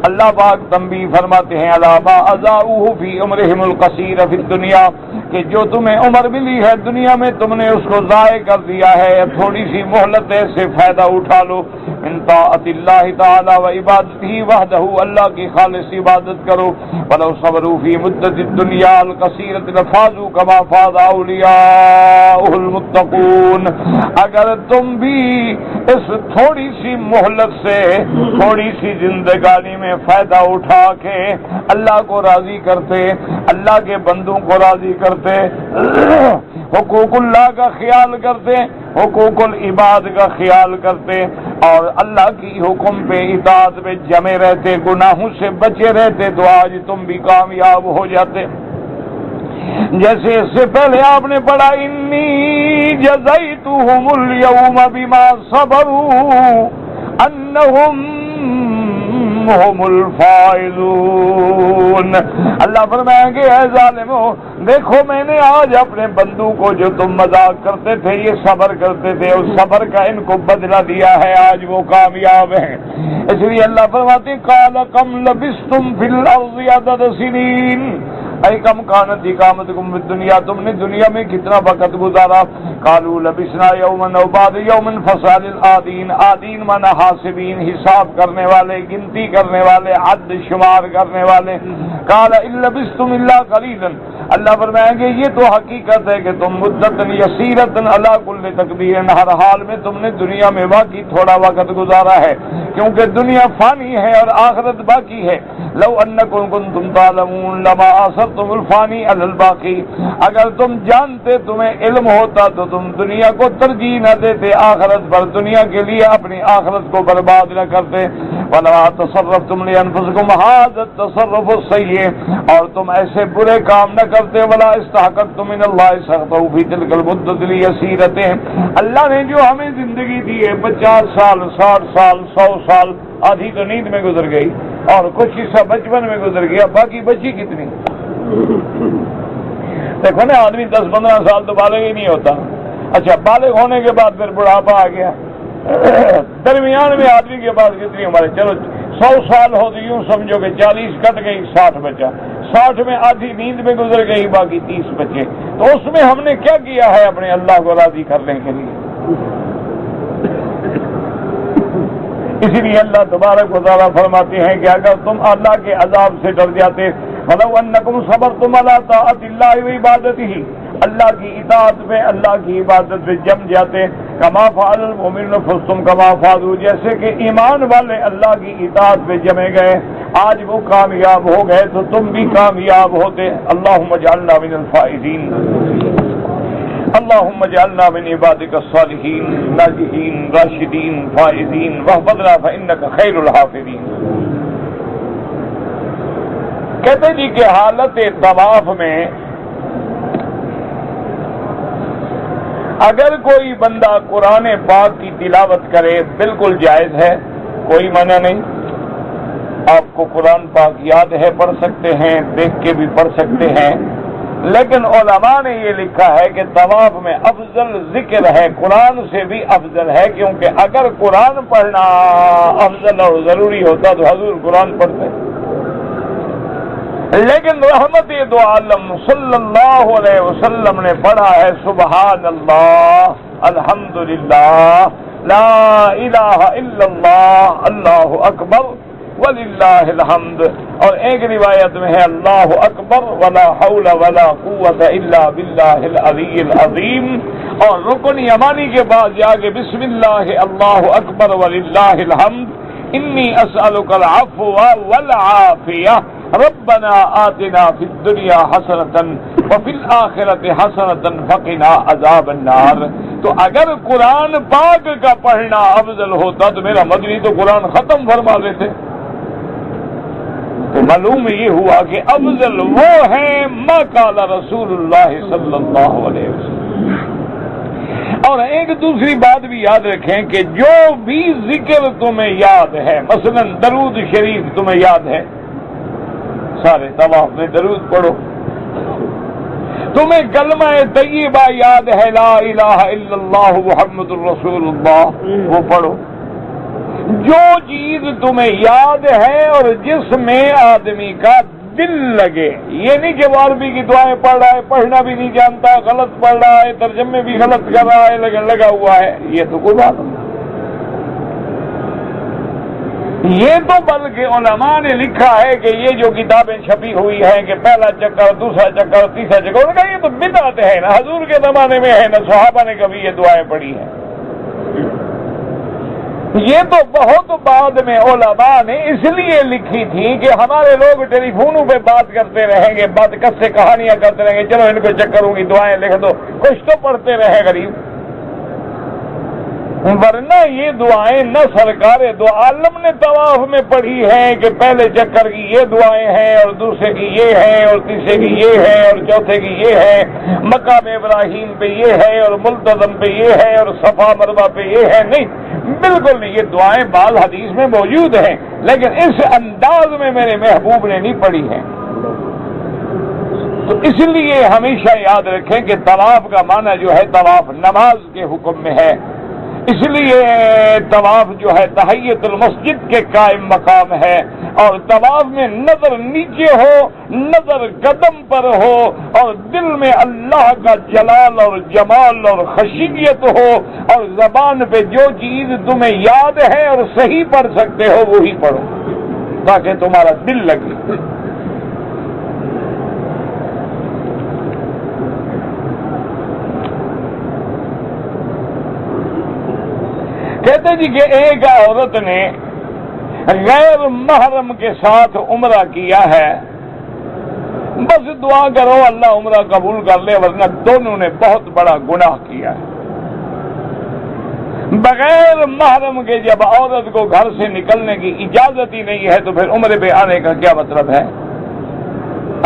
اللہ پاک تنبیہ فرماتے ہیں علی ما اضاؤہ فی عمرہم القصیر فی الدنیا، کہ جو تمہیں عمر ملی ہے دنیا میں تم نے اس کو ضائع کر دیا ہے، تھوڑی سی مہلت ہے، سے فائدہ اٹھا لو۔ من طاعت اللہ تعالی و عبادتہ وحدہ، اللہ کی خالص عبادت کرو۔ ولو صبروا فی مدت الدنیا القصیرۃ لفازوا کما فاز اولیاء المتقون، اگر تم بھی اس تھوڑی سی مہلت سے، تھوڑی سی زندگانی میں فائدہ اٹھا کے اللہ کو راضی کرتے، اللہ کے بندوں کو راضی کرتے، حقوق اللہ کا خیال کرتے، حقوق العباد کا خیال کرتے، اور اللہ کی حکم پہ اطاعت میں جمے رہتے، گناہوں سے بچے رہتے، تو آج تم بھی کامیاب ہو جاتے۔ جیسے اس سے پہلے آپ نے پڑھا انی جزیتہم اليوم بما صبروا انہم ہم الفائزون، اللہ فرمائیں گے اے ظالمو دیکھو میں نے آج اپنے بندوں کو جو تم مذاق کرتے تھے، یہ صبر کرتے تھے، اس صبر کا ان کو بدلہ دیا ہے، آج وہ کامیاب ہیں۔ اس لیے اللہ فرماتے قال کم لبثتم فی الارض عدد سنین، اے کم کانت اقامتکم فی الدنیا، تم نے دنیا میں کتنا وقت گزارا؟ قالوا لبثنا یوما او بعض یوم فسال العادین، عادین مانا حاسبین، حساب کرنے والے، گنتی کرنے والے، عد شمار کرنے والے۔ قال ان لبثتم الا قلیلا، اللہ فرمائیں گے یہ تو حقیقت ہے کہ تم مدت یسیرۃ علی کل تکبیر، ہر حال میں تم نے دنیا میں واقعی تھوڑا وقت گزارا ہے، کیونکہ دنیا فانی ہے اور آخرت باقی ہے۔ لو انکم کنتم تعلمون لما آثرتم الفانی علی الباقی، اگر تم جانتے، تمہیں علم ہوتا تو تم دنیا کو ترجیح نہ دیتے آخرت پر، دنیا کے لیے اپنی آخرت کو برباد نہ کرتے۔ ولا تصرفتم لانفسکم هذا التصرف السیئ، اور تم ایسے برے کام نہ کرتے۔ ولا استحققتم من اللہ سخطہ فی تلک المدۃ الیسیرۃ، اللہ نے جو ہمیں زندگی دی ہے 50 سال، 60 سال، 100 سال، آدھی تو نیند میں گزر گئی اور کچھ حصہ بچپن میں گزر گیا، باقی بچی کتنی؟ دیکھو نا، آدمی 10-15 سال تو بالغ ہی نہیں ہوتا، اچھا بالغ ہونے کے بعد پھر بڑھاپا آ گیا، درمیان میں آدمی کے پاس کتنی عمر ہے؟ چلو 100 سال ہو تو یوں سمجھو کہ 40 کٹ گئی، 60 بچا، 60 میں آدھی نیند میں گزر گئی، باقی 30 بچے، تو اس میں ہم نے کیا کیا ہے اپنے اللہ کو راضی کرنے کے لیے؟ اسی لیے اللہ تبارک و تعالیٰ فرماتے ہیں کہ اگر تم اللہ کے عذاب سے ڈر جاتے، فلو انکم صبرتم علی طاعت اللہ و عبادتہ، اللہ کی اطاعت پہ، اللہ کی عبادت پہ جم جاتے، کما فعل المؤمنون فزتم کما فازوا، جیسے کہ ایمان والے اللہ کی اطاعت پہ جمے گئے، آج وہ کامیاب ہو گئے تو تم بھی کامیاب ہوتے۔ اللہم اجعلنا من الفائزین، اللہم اجعلنا من عبادک الصالحین ناجحین راشدین فائزین واحفظنا فإنک خیر الحافظین۔ کہتے جی کہ حالت طواف میں اگر کوئی بندہ قرآن پاک کی تلاوت کرے بالکل جائز ہے، کوئی منع نہیں، آپ کو قرآن پاک یاد ہے پڑھ سکتے ہیں، دیکھ کے بھی پڑھ سکتے ہیں، لیکن علماء نے یہ لکھا ہے کہ طواف میں افضل ذکر ہے، قرآن سے بھی افضل ہے، کیونکہ اگر قرآن پڑھنا افضل اور ضروری ہوتا تو حضور قرآن پڑھتے، لیکن رحمت دو عالم صلی اللہ علیہ وسلم نے پڑھا ہے سبحان اللہ، الحمدللہ، لا الہ الا اللہ، اللہ اکبر وللہ الحمد، اور ایک روایت میں ہے اللہ اکبر ولا حول ولا قوت الا باللہ العلی العظیم، اور رکن یمانی کے بعد جا کے بسم اللہ اللہ اکبر وللہ الحمد، انی اسألک العفو والعافیہ، ربنا آتنا فی الدنیا حسنۃ وفی الآخرۃ حسنۃ وقنا عذاب النار۔ تو اگر قرآن پاک کا پڑھنا افضل ہوتا تو میرا مدنی تو قرآن ختم فرما لیتے، تو معلوم یہ ہوا کہ افضل وہ ہیں ما قال رسول اللہ صلی اللہ علیہ وسلم۔ اور ایک دوسری بات بھی یاد رکھیں کہ جو بھی ذکر تمہیں یاد ہے، مثلا درود شریف تمہیں یاد ہے، سارے طواف میں درود پڑھو، تمہیں کلمہ طیبہ یاد ہے لا الہ الا اللہ محمد الرسول اللہ، وہ پڑھو، جو چیز تمہیں یاد ہے اور جس میں آدمی کا دل لگے، یہ نہیں کہ وہ عربی کی دعائیں پڑھ رہا ہے، پڑھنا بھی نہیں جانتا، غلط پڑھ رہا ہے، ترجمے بھی غلط کر رہا ہے لیکن لگا ہوا ہے، یہ تو کوئی بات نہیں۔ یہ تو بلکہ علماء نے لکھا ہے کہ یہ جو کتابیں چھپی ہوئی ہیں کہ پہلا چکر، دوسرا چکر، تیسرا چکر، انہوں نے کہا یہ تو بدعت ہے، نہ حضور کے زمانے میں ہے نہ صحابہ نے کبھی یہ دعائیں پڑھی ہیں، یہ تو بہت بعد میں علماء نے اس لیے لکھی تھی کہ ہمارے لوگ ٹیلی فونوں پہ بات کرتے رہیں گے، بات کس سے کہانیاں کرتے رہیں گے، چلو ان کو چکروں کی دعائیں لکھ دو، کچھ تو پڑھتے رہے غریب، ورنہ یہ دعائیں نہ سرکار دو عالم نے طواف میں پڑھی ہیں کہ پہلے چکر کی یہ دعائیں ہیں اور دوسرے کی یہ ہیں اور تیسرے کی یہ ہے اور چوتھے کی یہ ہے، مقام ابراہیم پہ یہ ہے اور ملتزم پہ یہ ہے اور صفا مروہ پہ یہ ہے، نہیں، بالکل نہیں، یہ دعائیں بعض حدیث میں موجود ہیں لیکن اس انداز میں میرے محبوب نے نہیں پڑھی ہیں۔ تو اس لیے ہمیشہ یاد رکھیں کہ طواف کا معنی جو ہے طواف نماز کے حکم میں ہے، اس لیے طواف جو ہے تحیت المسجد کے قائم مقام ہے، اور طواف میں نظر نیچے ہو، نظر قدم پر ہو، اور دل میں اللہ کا جلال اور جمال اور خشیت ہو، اور زبان پہ جو چیز تمہیں یاد ہے اور صحیح پڑھ سکتے ہو وہی پڑھو تاکہ تمہارا دل لگے۔ کہتے جی کہ ایک عورت نے غیر محرم کے ساتھ عمرہ کیا ہے، بس دعا کرو اللہ عمرہ قبول کر لے، ورنہ دونوں نے بہت بڑا گناہ کیا ہے۔ بغیر محرم کے جب عورت کو گھر سے نکلنے کی اجازت ہی نہیں ہے تو پھر عمرے پہ آنے کا کیا مطلب ہے؟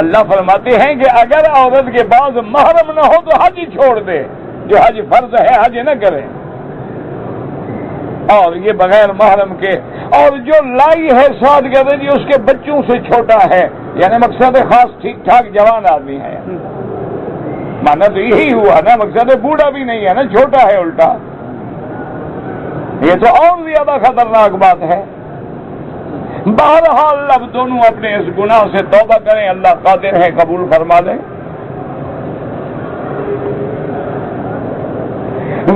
اللہ فرماتے ہیں کہ اگر عورت کے پاس محرم نہ ہو تو حج ہی چھوڑ دے، جو حج فرض ہے حج نہ کرے، اور یہ بغیر محرم کے، اور جو لائی ہے ساتھ کہتے جی اس کے بچوں سے چھوٹا ہے، یعنی مقصد خاص ٹھیک ٹھاک جوان آدمی ہے، مانا تو یہی ہوا نا، مقصد بوڑھا بھی نہیں ہے نا، چھوٹا ہے الٹا، یہ تو اور زیادہ خطرناک بات ہے۔ بہرحال اب دونوں اپنے اس گناہ سے توبہ کریں، اللہ قادر ہے قبول فرما دیں۔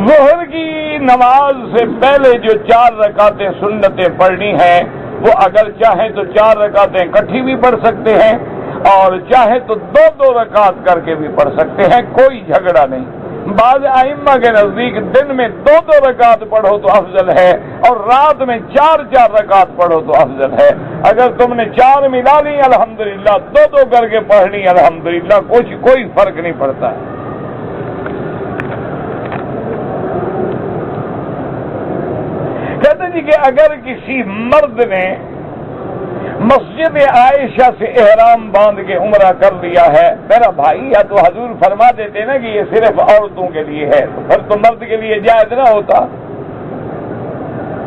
ظہر کی نماز سے پہلے جو 4 رکعتیں سنتیں پڑھنی ہیں وہ اگر چاہیں تو 4 رکعتیں اکٹھی بھی پڑھ سکتے ہیں، اور چاہے تو 2 رکعت کر کے بھی پڑھ سکتے ہیں، کوئی جھگڑا نہیں۔ بعض ائمہ کے نزدیک دن میں 2 رکعت پڑھو تو افضل ہے، اور رات میں 4 رکعت پڑھو تو افضل ہے۔ اگر تم نے 4 ملا لی الحمدللہ، 2 کر کے پڑھنی الحمدللہ، کوئی فرق نہیں پڑتا ہے۔ کہتے جی کہ اگر کسی مرد نے مسجد عائشہ سے احرام باندھ کے عمرہ کر لیا ہے، میرا بھائی، یا تو حضور فرما دیتے نا کہ یہ صرف عورتوں کے لیے ہے، تو پھر تو مرد کے لیے جائز نہ ہوتا۔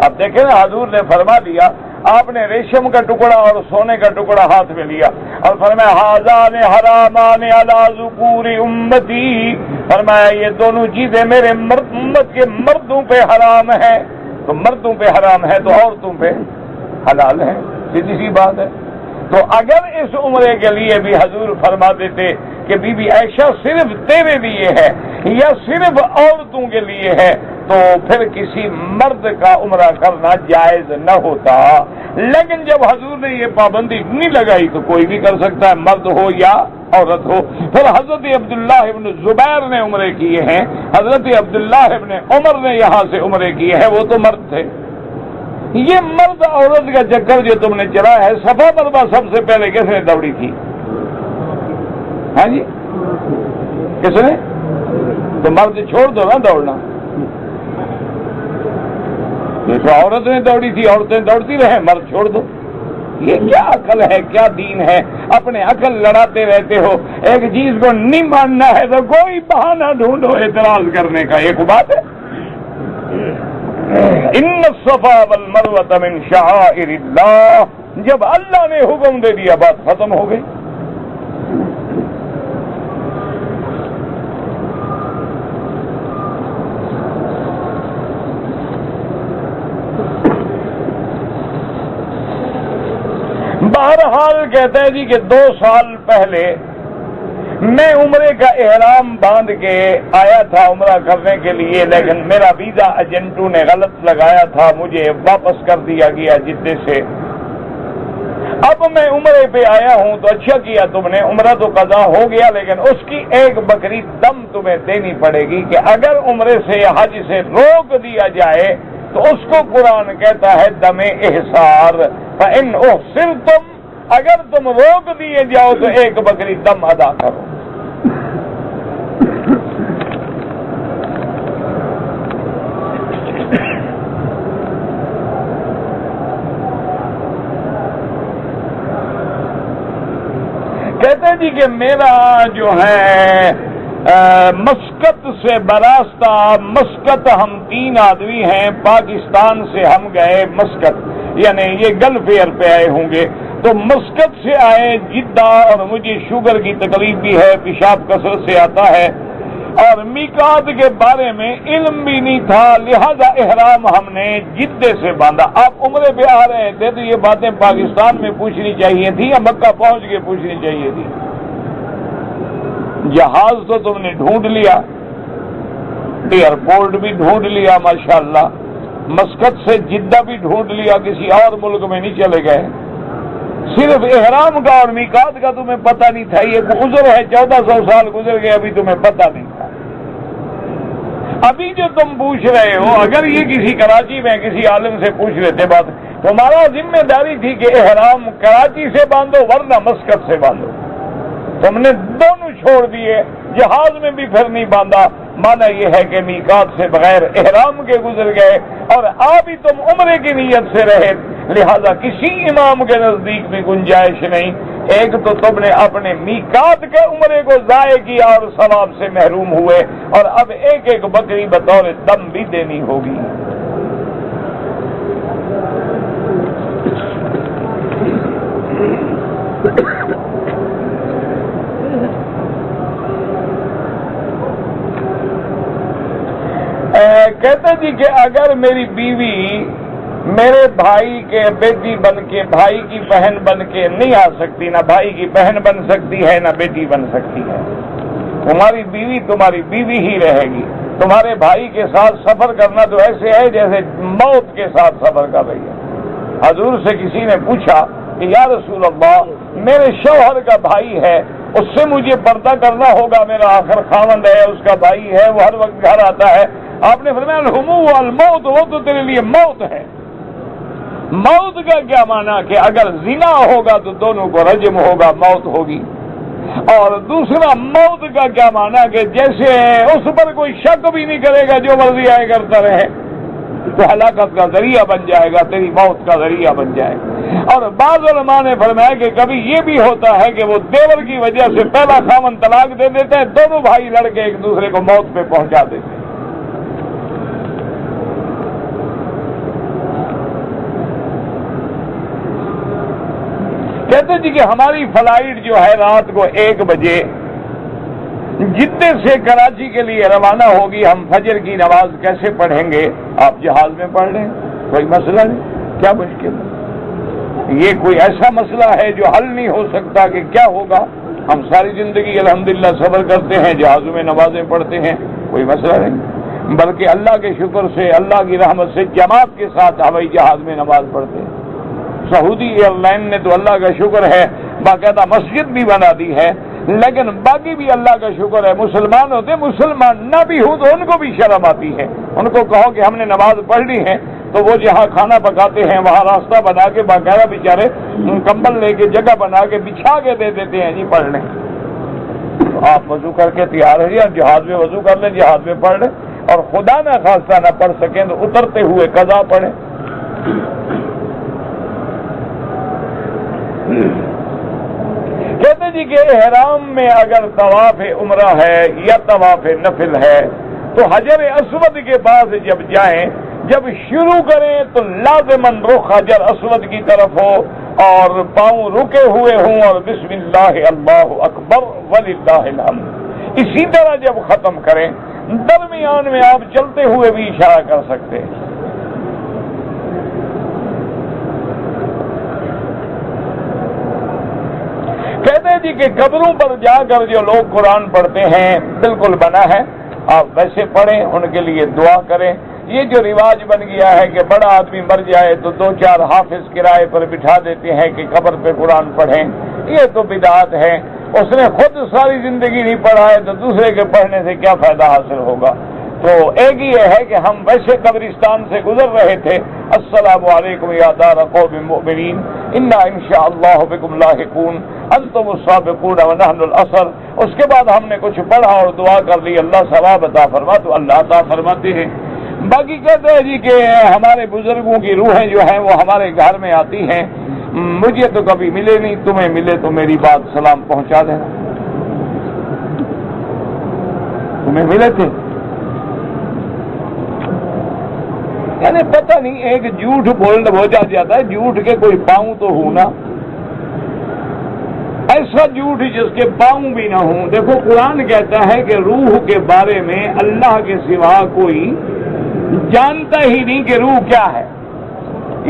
اب دیکھیں نا، حضور نے فرما دیا، آپ نے ریشم کا ٹکڑا اور سونے کا ٹکڑا ہاتھ میں لیا اور فرمایا ہذان حرامان علی ذکور امتی، فرمایا یہ دونوں چیزیں میرے امت کے مردوں پہ حرام ہیں، تو مردوں پہ حرام ہے تو عورتوں پہ حلال ہے، سیدھی سی بات ہے۔ تو اگر اس عمرے کے لیے بھی حضور فرما دیتے کہ بی بی عائشہ صرف تیرے لیے ہے یا صرف عورتوں کے لیے ہے، تو پھر کسی مرد کا عمرہ کرنا جائز نہ ہوتا۔ لیکن جب حضور نے یہ پابندی نہیں لگائی تو کوئی بھی کر سکتا ہے، مرد ہو یا عورت ہو۔ پھر حضرت عبداللہ ابن زبیر نے عمرے کیے ہیں، حضرت عبداللہ ابن عمر نے یہاں سے عمرے کیے ہیں، وہ تو مرد تھے۔ یہ مرد عورت کا چکر جو تم نے چلا ہے، صفا مروا سب سے پہلے کس نے دوڑی تھی؟ ہاں جی، کس نے؟ تو مرد چھوڑ دو نا دوڑنا، جیسے عورت نے دوڑی تھی، عورتیں دوڑتی رہے، مرد چھوڑ دو۔ یہ کیا عقل ہے، کیا دین ہے؟ اپنے عقل لڑاتے رہتے ہو، ایک چیز کو نہیں ماننا ہے تو کوئی بہانہ ڈھونڈو اعتراض کرنے کا، ایک بات ہے۔ ان الصفا والمروہ من شعائر اللہ، جب اللہ نے حکم دے دیا بات ختم ہو گئی۔ بہرحال کہتے ہیں جی کہ 2 سال پہلے میں عمرے کا احرام باندھ کے آیا تھا عمرہ کرنے کے لیے، لیکن میرا ویزا ایجنٹوں نے غلط لگایا تھا، مجھے واپس کر دیا گیا جدے سے۔ اب میں عمرے پہ آیا ہوں تو اچھا کیا تم نے، عمرہ تو قضا ہو گیا، لیکن اس کی ایک بکری دم تمہیں دینی پڑے گی کہ اگر عمرے سے یا حج سے روک دیا جائے تو اس کو قرآن کہتا ہے دم احسار، فإن احصرتم، اگر تم روک دیے جاؤ تو ایک بکری دم ادا کرو۔ کہتے جی کہ میرا جو ہے مسقط سے براستہ، مسقط ہم 3 آدمی ہیں، پاکستان سے ہم گئے مسقط، یعنی یہ گلف ایئر پہ آئے ہوں گے، تو مسقط سے آئے جدہ، اور مجھے شوگر کی تکلیف بھی ہے، پیشاب کثرت سے آتا ہے، اور میقات کے بارے میں علم بھی نہیں تھا، لہذا احرام ہم نے جدے سے باندھا۔ آپ عمرے پہ آ رہے تھے تو یہ باتیں پاکستان میں پوچھنی چاہیے تھی یا مکہ پہنچ کے پوچھنی چاہیے تھی؟ جہاز تو تم نے ڈھونڈ لیا، ایئرپورٹ بھی ڈھونڈ لیا ماشاءاللہ، مسقط سے جدہ بھی ڈھونڈ لیا، کسی اور ملک میں نہیں چلے گئے۔ صرف احرام کا اور میقات کا تمہیں پتہ نہیں تھا، یہ عذر ہے 1400 سال گزر گئے ابھی تمہیں پتہ نہیں تھا۔ ابھی جو تم پوچھ رہے ہو، اگر یہ کسی کراچی میں کسی عالم سے پوچھ لیتے بات، تمہارا ذمہ داری تھی کہ احرام کراچی سے باندھو ورنہ مسقط سے باندھو، تم نے دونوں چھوڑ دیے، جہاز میں بھی پھر نہیں باندھا۔ مانا یہ ہے کہ میقات سے بغیر احرام کے گزر گئے اور بھی تم عمرے کی نیت سے رہے، لہذا کسی امام کے نزدیک بھی گنجائش نہیں۔ ایک تو تم نے اپنے میقات کے عمرے کو ضائع کیا اور ثواب سے محروم ہوئے، اور اب ایک ایک بکری بطور دم بھی دینی ہوگی۔ کہتے جی کہ اگر میری بیوی میرے بھائی کے بیٹی بن کے، بھائی کی بہن بن کے نہیں آ سکتی، نہ بھائی کی بہن بن سکتی ہے نہ بیٹی بن سکتی ہے، تمہاری بیوی تمہاری بیوی ہی رہے گی۔ تمہارے بھائی کے ساتھ سفر کرنا تو ایسے ہے جیسے موت کے ساتھ سفر کر رہی ہے۔ حضور سے کسی نے پوچھا کہ یا رسول اللہ، میرے شوہر کا بھائی ہے، اس سے مجھے پردہ کرنا ہوگا، میرا آخر خاوند ہے، اس کا بھائی ہے، وہ ہر وقت گھر آتا ہے۔ آپ نے فرمایا الحمو والموت، وہ تو تیرے لیے موت ہے۔ موت کا کیا معنی کہ اگر زنا ہوگا تو دونوں کو رجم ہوگا، موت ہوگی۔ اور دوسرا موت کا کیا معنی کہ جیسے اس پر کوئی شک بھی نہیں کرے گا، جو مرضی آئے کرتا رہے، تو ہلاکت کا ذریعہ بن جائے گا، تیری موت کا ذریعہ بن جائے گا۔ اور بعض علماء نے فرمایا کہ کبھی یہ بھی ہوتا ہے کہ وہ دیور کی وجہ سے پہلا خاوند طلاق دے دیتے ہیں، دونوں بھائی لڑ کے ایک دوسرے کو موت پہ پہنچا دیتے ہیں۔ کہتے جی کہ ہماری فلائٹ جو ہے رات کو 1 بجے جدے سے کراچی کے لیے روانہ ہوگی، ہم فجر کی نماز کیسے پڑھیں گے؟ آپ جہاز میں پڑھ لیں، کوئی مسئلہ نہیں، کیا مشکل ہے؟ یہ کوئی ایسا مسئلہ ہے جو حل نہیں ہو سکتا کہ کیا ہوگا؟ ہم ساری زندگی الحمدللہ صبر کرتے ہیں، جہازوں میں نمازیں پڑھتے ہیں، کوئی مسئلہ نہیں، بلکہ اللہ کے شکر سے، اللہ کی رحمت سے جماعت کے ساتھ ہوائی جہاز میں نماز پڑھتے ہیں۔ سعودی ایئر لائن نے تو اللہ کا شکر ہے باقاعدہ مسجد بھی بنا دی ہے، لیکن باقی بھی اللہ کا شکر ہے، مسلمان ہوتے، مسلمان نہ بھی ہوں تو ان کو بھی شرم آتی ہے۔ ان کو کہو کہ ہم نے نماز پڑھ لی ہے تو وہ جہاں کھانا پکاتے ہیں وہاں راستہ بنا کے باقاعدہ بیچارے کمبل لے کے جگہ بنا کے بچھا کے دے دیتے ہیں جی پڑھ لیں۔ تو آپ وضو کر کے تیار ہے یا جہاز میں وضو کر لیں، جہاز میں پڑھ لیں، اور خدا نہ خواستہ نہ پڑھ سکیں تو اترتے ہوئے قضا پڑھیں۔ کہتے جی کہ احرام میں اگر طواف عمرہ ہے یا طواف نفل ہے تو حجر اسود کے پاس جب جائیں، جب شروع کریں تو لازماً رخ حجر اسود کی طرف ہو اور پاؤں رکے ہوئے ہوں اور بسم اللہ اللہ اکبر وللہ الحمد۔ اسی طرح جب ختم کریں، درمیان میں آپ چلتے ہوئے بھی اشارہ کر سکتے ہیں۔ کہتے ہیں جی کہ قبروں پر جا کر جو لوگ قرآن پڑھتے ہیں، بالکل بنا ہے، آپ ویسے پڑھیں، ان کے لیے دعا کریں۔ یہ جو رواج بن گیا ہے کہ بڑا آدمی مر جائے تو 2-4 حافظ کرائے پر بٹھا دیتے ہیں کہ قبر پہ قرآن پڑھیں، یہ تو بدعت ہے۔ اس نے خود ساری زندگی نہیں پڑھا ہے تو دوسرے کے پڑھنے سے کیا فائدہ حاصل ہوگا؟ تو ایک یہ ہے کہ ہم ویسے قبرستان سے گزر رہے تھے، السلام علیکم یا دار قوم مؤمنین انا انشاءاللہ بکم لاحقون انتم السابقون ونحن الاثر۔ اس کے بعد ہم نے کچھ پڑھا اور دعا کر لی، اللہ ثواب عطا فرما، تو اللہ عطا فرماتے ہیں۔ باقی کہتے ہیں جی کہ ہمارے بزرگوں کی روحیں جو ہیں وہ ہمارے گھر میں آتی ہیں، مجھے تو کبھی ملے نہیں، تمہیں ملے تو میری بات سلام پہنچا دینا۔ تمہیں ملے تھے؟ یعنی پتہ نہیں، ایک جھوٹ بول جاتا ہے، جھوٹ کے کوئی پاؤں تو ہوں نا۔ ایسا جھوٹ جس کے پاؤں بھی نہ ہوں. دیکھو قرآن کہتا ہے کہ روح کے بارے میں اللہ کے سوا کوئی جانتا ہی نہیں کہ روح کیا ہے.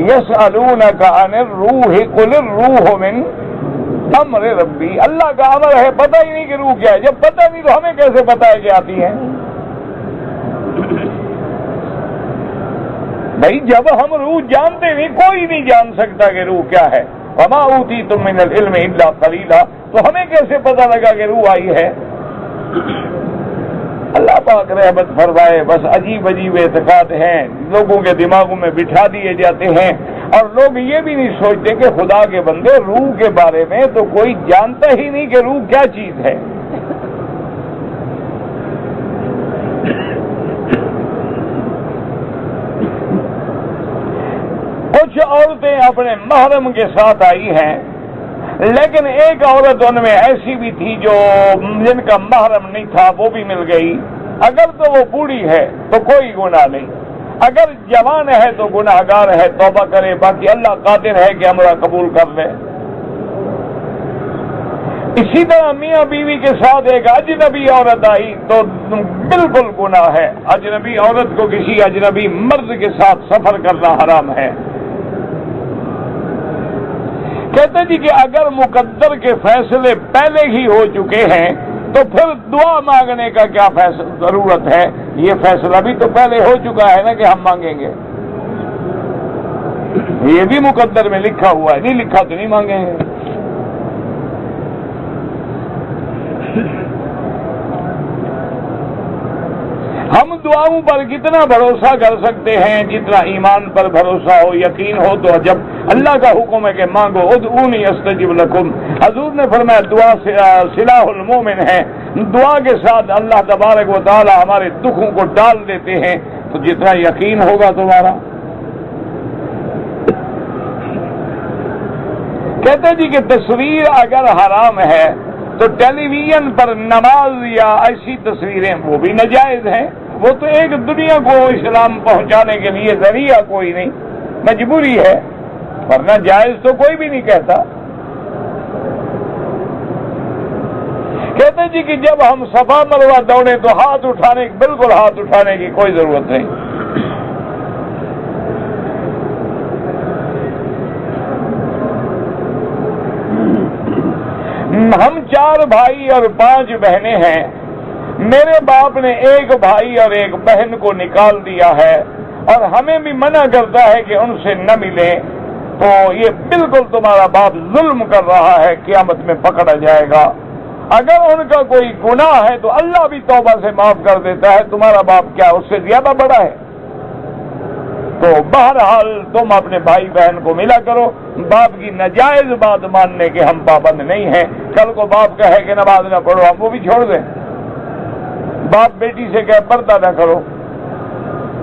یسألونک عن الروح قل الروح من امر ربی. اللہ کا امر ہے، پتہ ہی نہیں کہ روح کیا ہے. جب پتہ نہیں تو ہمیں کیسے پتہ ہے کہ آتی ہے؟ بھائی جب ہم روح جانتے نہیں، کوئی نہیں جان سکتا کہ روح کیا ہے. وما اوتیتم من العلم الا قلیلا. تو ہمیں کیسے پتہ لگا کہ روح آئی ہے؟ اللہ پاک رحمت فرمائے. بس عجیب عجیب اعتقاد ہیں لوگوں کے دماغوں میں بٹھا دیے جاتے ہیں، اور لوگ یہ بھی نہیں سوچتے کہ خدا کے بندے روح کے بارے میں تو کوئی جانتا ہی نہیں کہ روح کیا چیز ہے. کچھ عورتیں اپنے محرم کے ساتھ آئی ہیں، لیکن ایک عورت ان میں ایسی بھی تھی جو جن کا محرم نہیں تھا، وہ بھی مل گئی. اگر تو وہ بوڑھی ہے تو کوئی گناہ نہیں، اگر جوان ہے تو گناہگار ہے، توبہ کرے. باقی اللہ قادر ہے کہ عمرہ قبول کر لے. اسی طرح میاں بیوی کے ساتھ ایک اجنبی عورت آئی تو بالکل گناہ ہے. اجنبی عورت کو کسی اجنبی مرد کے ساتھ سفر کرنا حرام ہے. کہتے جی کہ اگر مقدر کے فیصلے پہلے ہی ہو چکے ہیں تو پھر دعا مانگنے کا کیا ضرورت ہے؟ یہ فیصلہ بھی تو پہلے ہو چکا ہے نا کہ ہم مانگیں گے. یہ بھی مقدر میں لکھا ہوا ہے، نہیں لکھا تو نہیں مانگیں گے. ہم دعاؤں پر کتنا بھروسہ کر سکتے ہیں؟ جتنا ایمان پر بھروسہ ہو، یقین ہو. تو جب اللہ کا حکم ہے کہ مانگو، ادعونی استجب لکم. حضور نے فرمایا دعا سلاح المومن ہے. دعا کے ساتھ اللہ تبارک و تعالی ہمارے دکھوں کو ڈال دیتے ہیں. تو جتنا یقین ہوگا تمہارا. کہتے جی کہ تصویر اگر حرام ہے تو ٹیلی ویژن پر نماز یا ایسی تصویریں وہ بھی ناجائز ہیں. وہ تو ایک دنیا کو اسلام پہنچانے کے لیے ذریعہ کوئی نہیں، مجبوری ہے، ورنہ جائز تو کوئی بھی نہیں کہتا. کہتے جی کہ جب ہم صفا مروہ دوڑیں تو ہاتھ اٹھانے، بالکل ہاتھ اٹھانے کی کوئی ضرورت نہیں. ہم 4 بھائی اور 5 بہنیں ہیں. میرے باپ نے ایک بھائی اور ایک بہن کو نکال دیا ہے اور ہمیں بھی منع کرتا ہے کہ ان سے نہ ملیں. تو یہ بالکل تمہارا باپ ظلم کر رہا ہے، قیامت میں پکڑا جائے گا. اگر ان کا کوئی گناہ ہے تو اللہ بھی توبہ سے معاف کر دیتا ہے. تمہارا باپ کیا اس سے زیادہ بڑا ہے؟ تو بہرحال تم اپنے بھائی بہن کو ملا کرو. باپ کی ناجائز بات ماننے کے ہم پابند نہیں ہیں. کل کو باپ کہے کہ نماز نہ پڑھو، ہم وہ بھی چھوڑ دیں. باپ بیٹی سے کہے پردہ نہ کرو،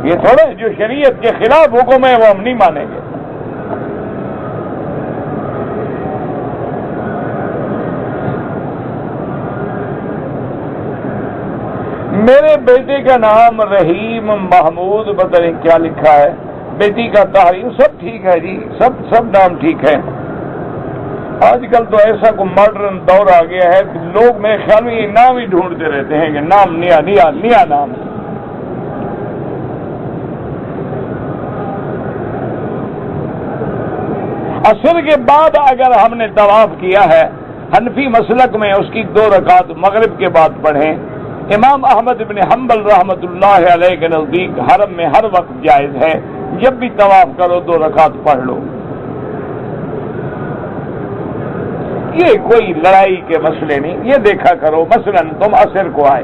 یہ تھوڑے جو شریعت کے خلاف حکم ہے وہ ہم نہیں مانیں گے. میرے بیٹے کا نام رحیم محمود، پتہ نہیں کیا لکھا ہے. بیٹی کا تحریم، سب ٹھیک ہے جی، سب نام ٹھیک ہے. آج کل تو ایسا کوئی ماڈرن دور آ گیا ہے کہ لوگ میرے خیال میں یہ نام ہی ڈھونڈتے رہتے ہیں کہ نام نیا نام. عصر کے بعد اگر ہم نے طواف کیا ہے، حنفی مسلک میں اس کی 2 رکعت مغرب کے بعد پڑھیں. امام احمد بن حنبل رحمت اللہ علیہ کے نزدیک حرم میں ہر وقت جائز ہے. جب بھی طواف کرو 2 رکعت پڑھ لو. یہ کوئی لڑائی کے مسئلے نہیں. یہ دیکھا کرو مثلا تم عصر کو آئے،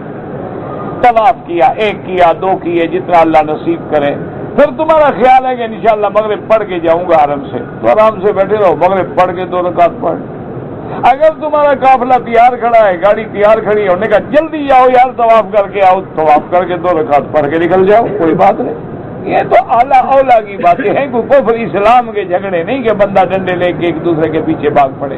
طواف کیا، 1 کیا، 2 کیے، جتنا اللہ نصیب کرے. پھر تمہارا خیال ہے کہ انشاءاللہ مغرب پڑھ کے جاؤں گا حرم سے، تو آرام سے بیٹھے رہو، مغرب پڑھ کے 2 رکعت پڑھ. اگر تمہارا قافلہ تیار کھڑا ہے، گاڑی تیار کھڑی ہے، کہا جلدی جاؤ یار طواف کر کے آؤ، طواف کر کے 2 رکعت پڑھ کے نکل جاؤ، کوئی بات نہیں. یہ تو اعلیٰ اولا کی باتیں ہیں. کوئی کفر اسلام کے جھگڑے نہیں کہ بندہ ڈنڈے لے کے ایک دوسرے کے پیچھے بھاگ پڑے.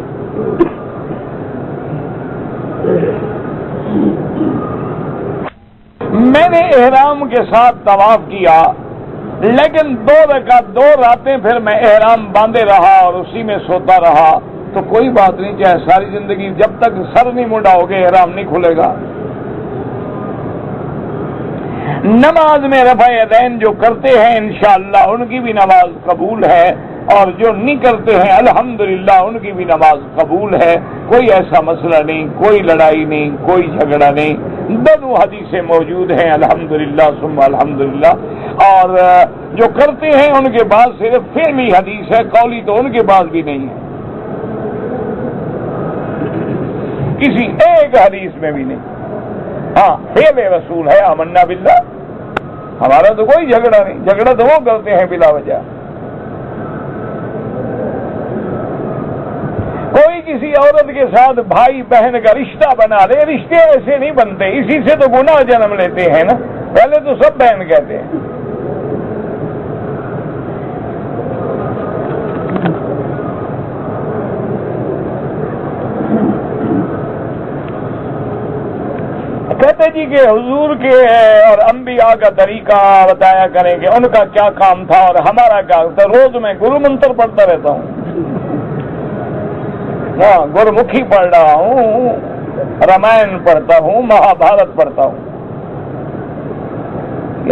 میں نے احرام کے ساتھ طواف کیا، لیکن 2 راتیں پھر میں احرام باندھے رہا اور اسی میں سوتا رہا. تو کوئی بات نہیں، چاہے ساری زندگی، جب تک سر نہیں منڈاؤ گے احرام نہیں کھلے گا۔ نماز میں رفع یدین جو کرتے ہیں انشاءاللہ ان کی بھی نماز قبول ہے، اور جو نہیں کرتے ہیں الحمدللہ ان کی بھی نماز قبول ہے۔ کوئی ایسا مسئلہ نہیں، کوئی لڑائی نہیں، کوئی جھگڑا نہیں، دونوں حدیثیں موجود ہیں الحمدللہ ثم الحمدللہ۔ اور جو کرتے ہیں ان کے بعد صرف فعلی حدیث ہے، قولی تو ان کے بعد بھی نہیں ہے، کسی ایک حدیث میں بھی نہیں۔ ہاں فعل رسول ہے آمنا باللہ، ہمارا تو کوئی جھگڑا نہیں، جھگڑا تو وہ کرتے ہیں بلا وجہ۔ کوئی کسی عورت کے ساتھ بھائی بہن کا رشتہ بنا دے، رشتے ایسے نہیں بنتے، اسی سے تو گناہ جنم لیتے ہیں نا، پہلے تو سب بہن کہتے ہیں۔ کہتے جی کہ حضور کے اور انبیاء کا طریقہ بتایا کریں کہ ان کا کیا کام تھا اور ہمارا کیا تھا۔ روز میں گرو منتر پڑھتا رہتا ہوں، ہاں گرمکھی پڑھ رہا ہوں، رامائن پڑھتا ہوں، مہا بھارت پڑھتا ہوں۔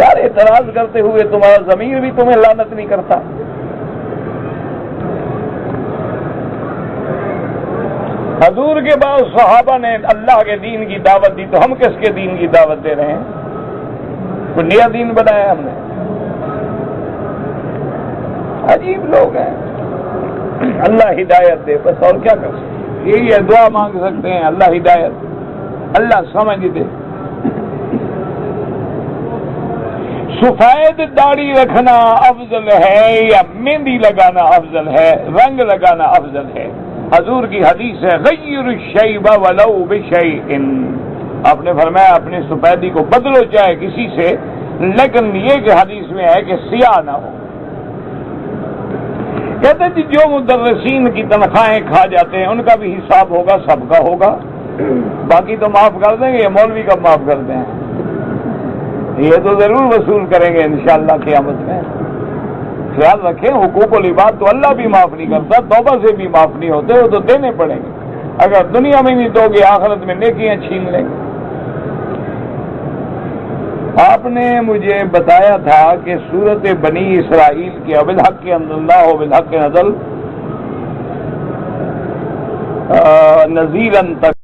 یار اعتراض کرتے ہوئے تمہارا ضمیر بھی تمہیں لعنت نہیں کرتا؟ حضور کے بعد صحابہ نے اللہ کے دین کی دعوت دی، تو ہم کس کے دین کی دعوت دے رہے ہیں؟ کوئی نیا دین بنایا ہم نے؟ عجیب لوگ ہیں۔ اللہ ہدایت دے بس، اور کیا کر سکتے، یہی ہے، دعا مانگ سکتے ہیں اللہ ہدایت، اللہ سمجھ دے۔ سفید داڑھی رکھنا افضل ہے یا مہندی لگانا افضل ہے، رنگ لگانا افضل ہے؟ حضور کی حدیث ہے غیر الشیب ولو بشیء، آپ نے فرمایا اپنی سفیدی کو بدلو چاہے کسی سے، لیکن یہ کہ حدیث میں ہے کہ سیاہ نہ ہو۔ کہتے ہیں جو مدرسین کی تنخواہیں کھا جاتے ہیں ان کا بھی حساب ہوگا، سب کا ہوگا، باقی تو معاف کر دیں گے، یہ مولوی کب معاف کرتے ہیں؟ یہ تو ضرور وصول کریں گے انشاءاللہ قیامت میں۔ خیال رکھیں، حقوق العباد تو اللہ بھی معاف نہیں کرتا، توبہ سے بھی معاف نہیں ہوتے، وہ تو دینے پڑیں گے، اگر دنیا میں نہیں دو گے آخرت میں نیکیاں چھین لیں گے۔ آپ نے مجھے بتایا تھا کہ سورت بنی اسرائیل کے وبالحق انزلناہ وبالحق نزل نذیراً تک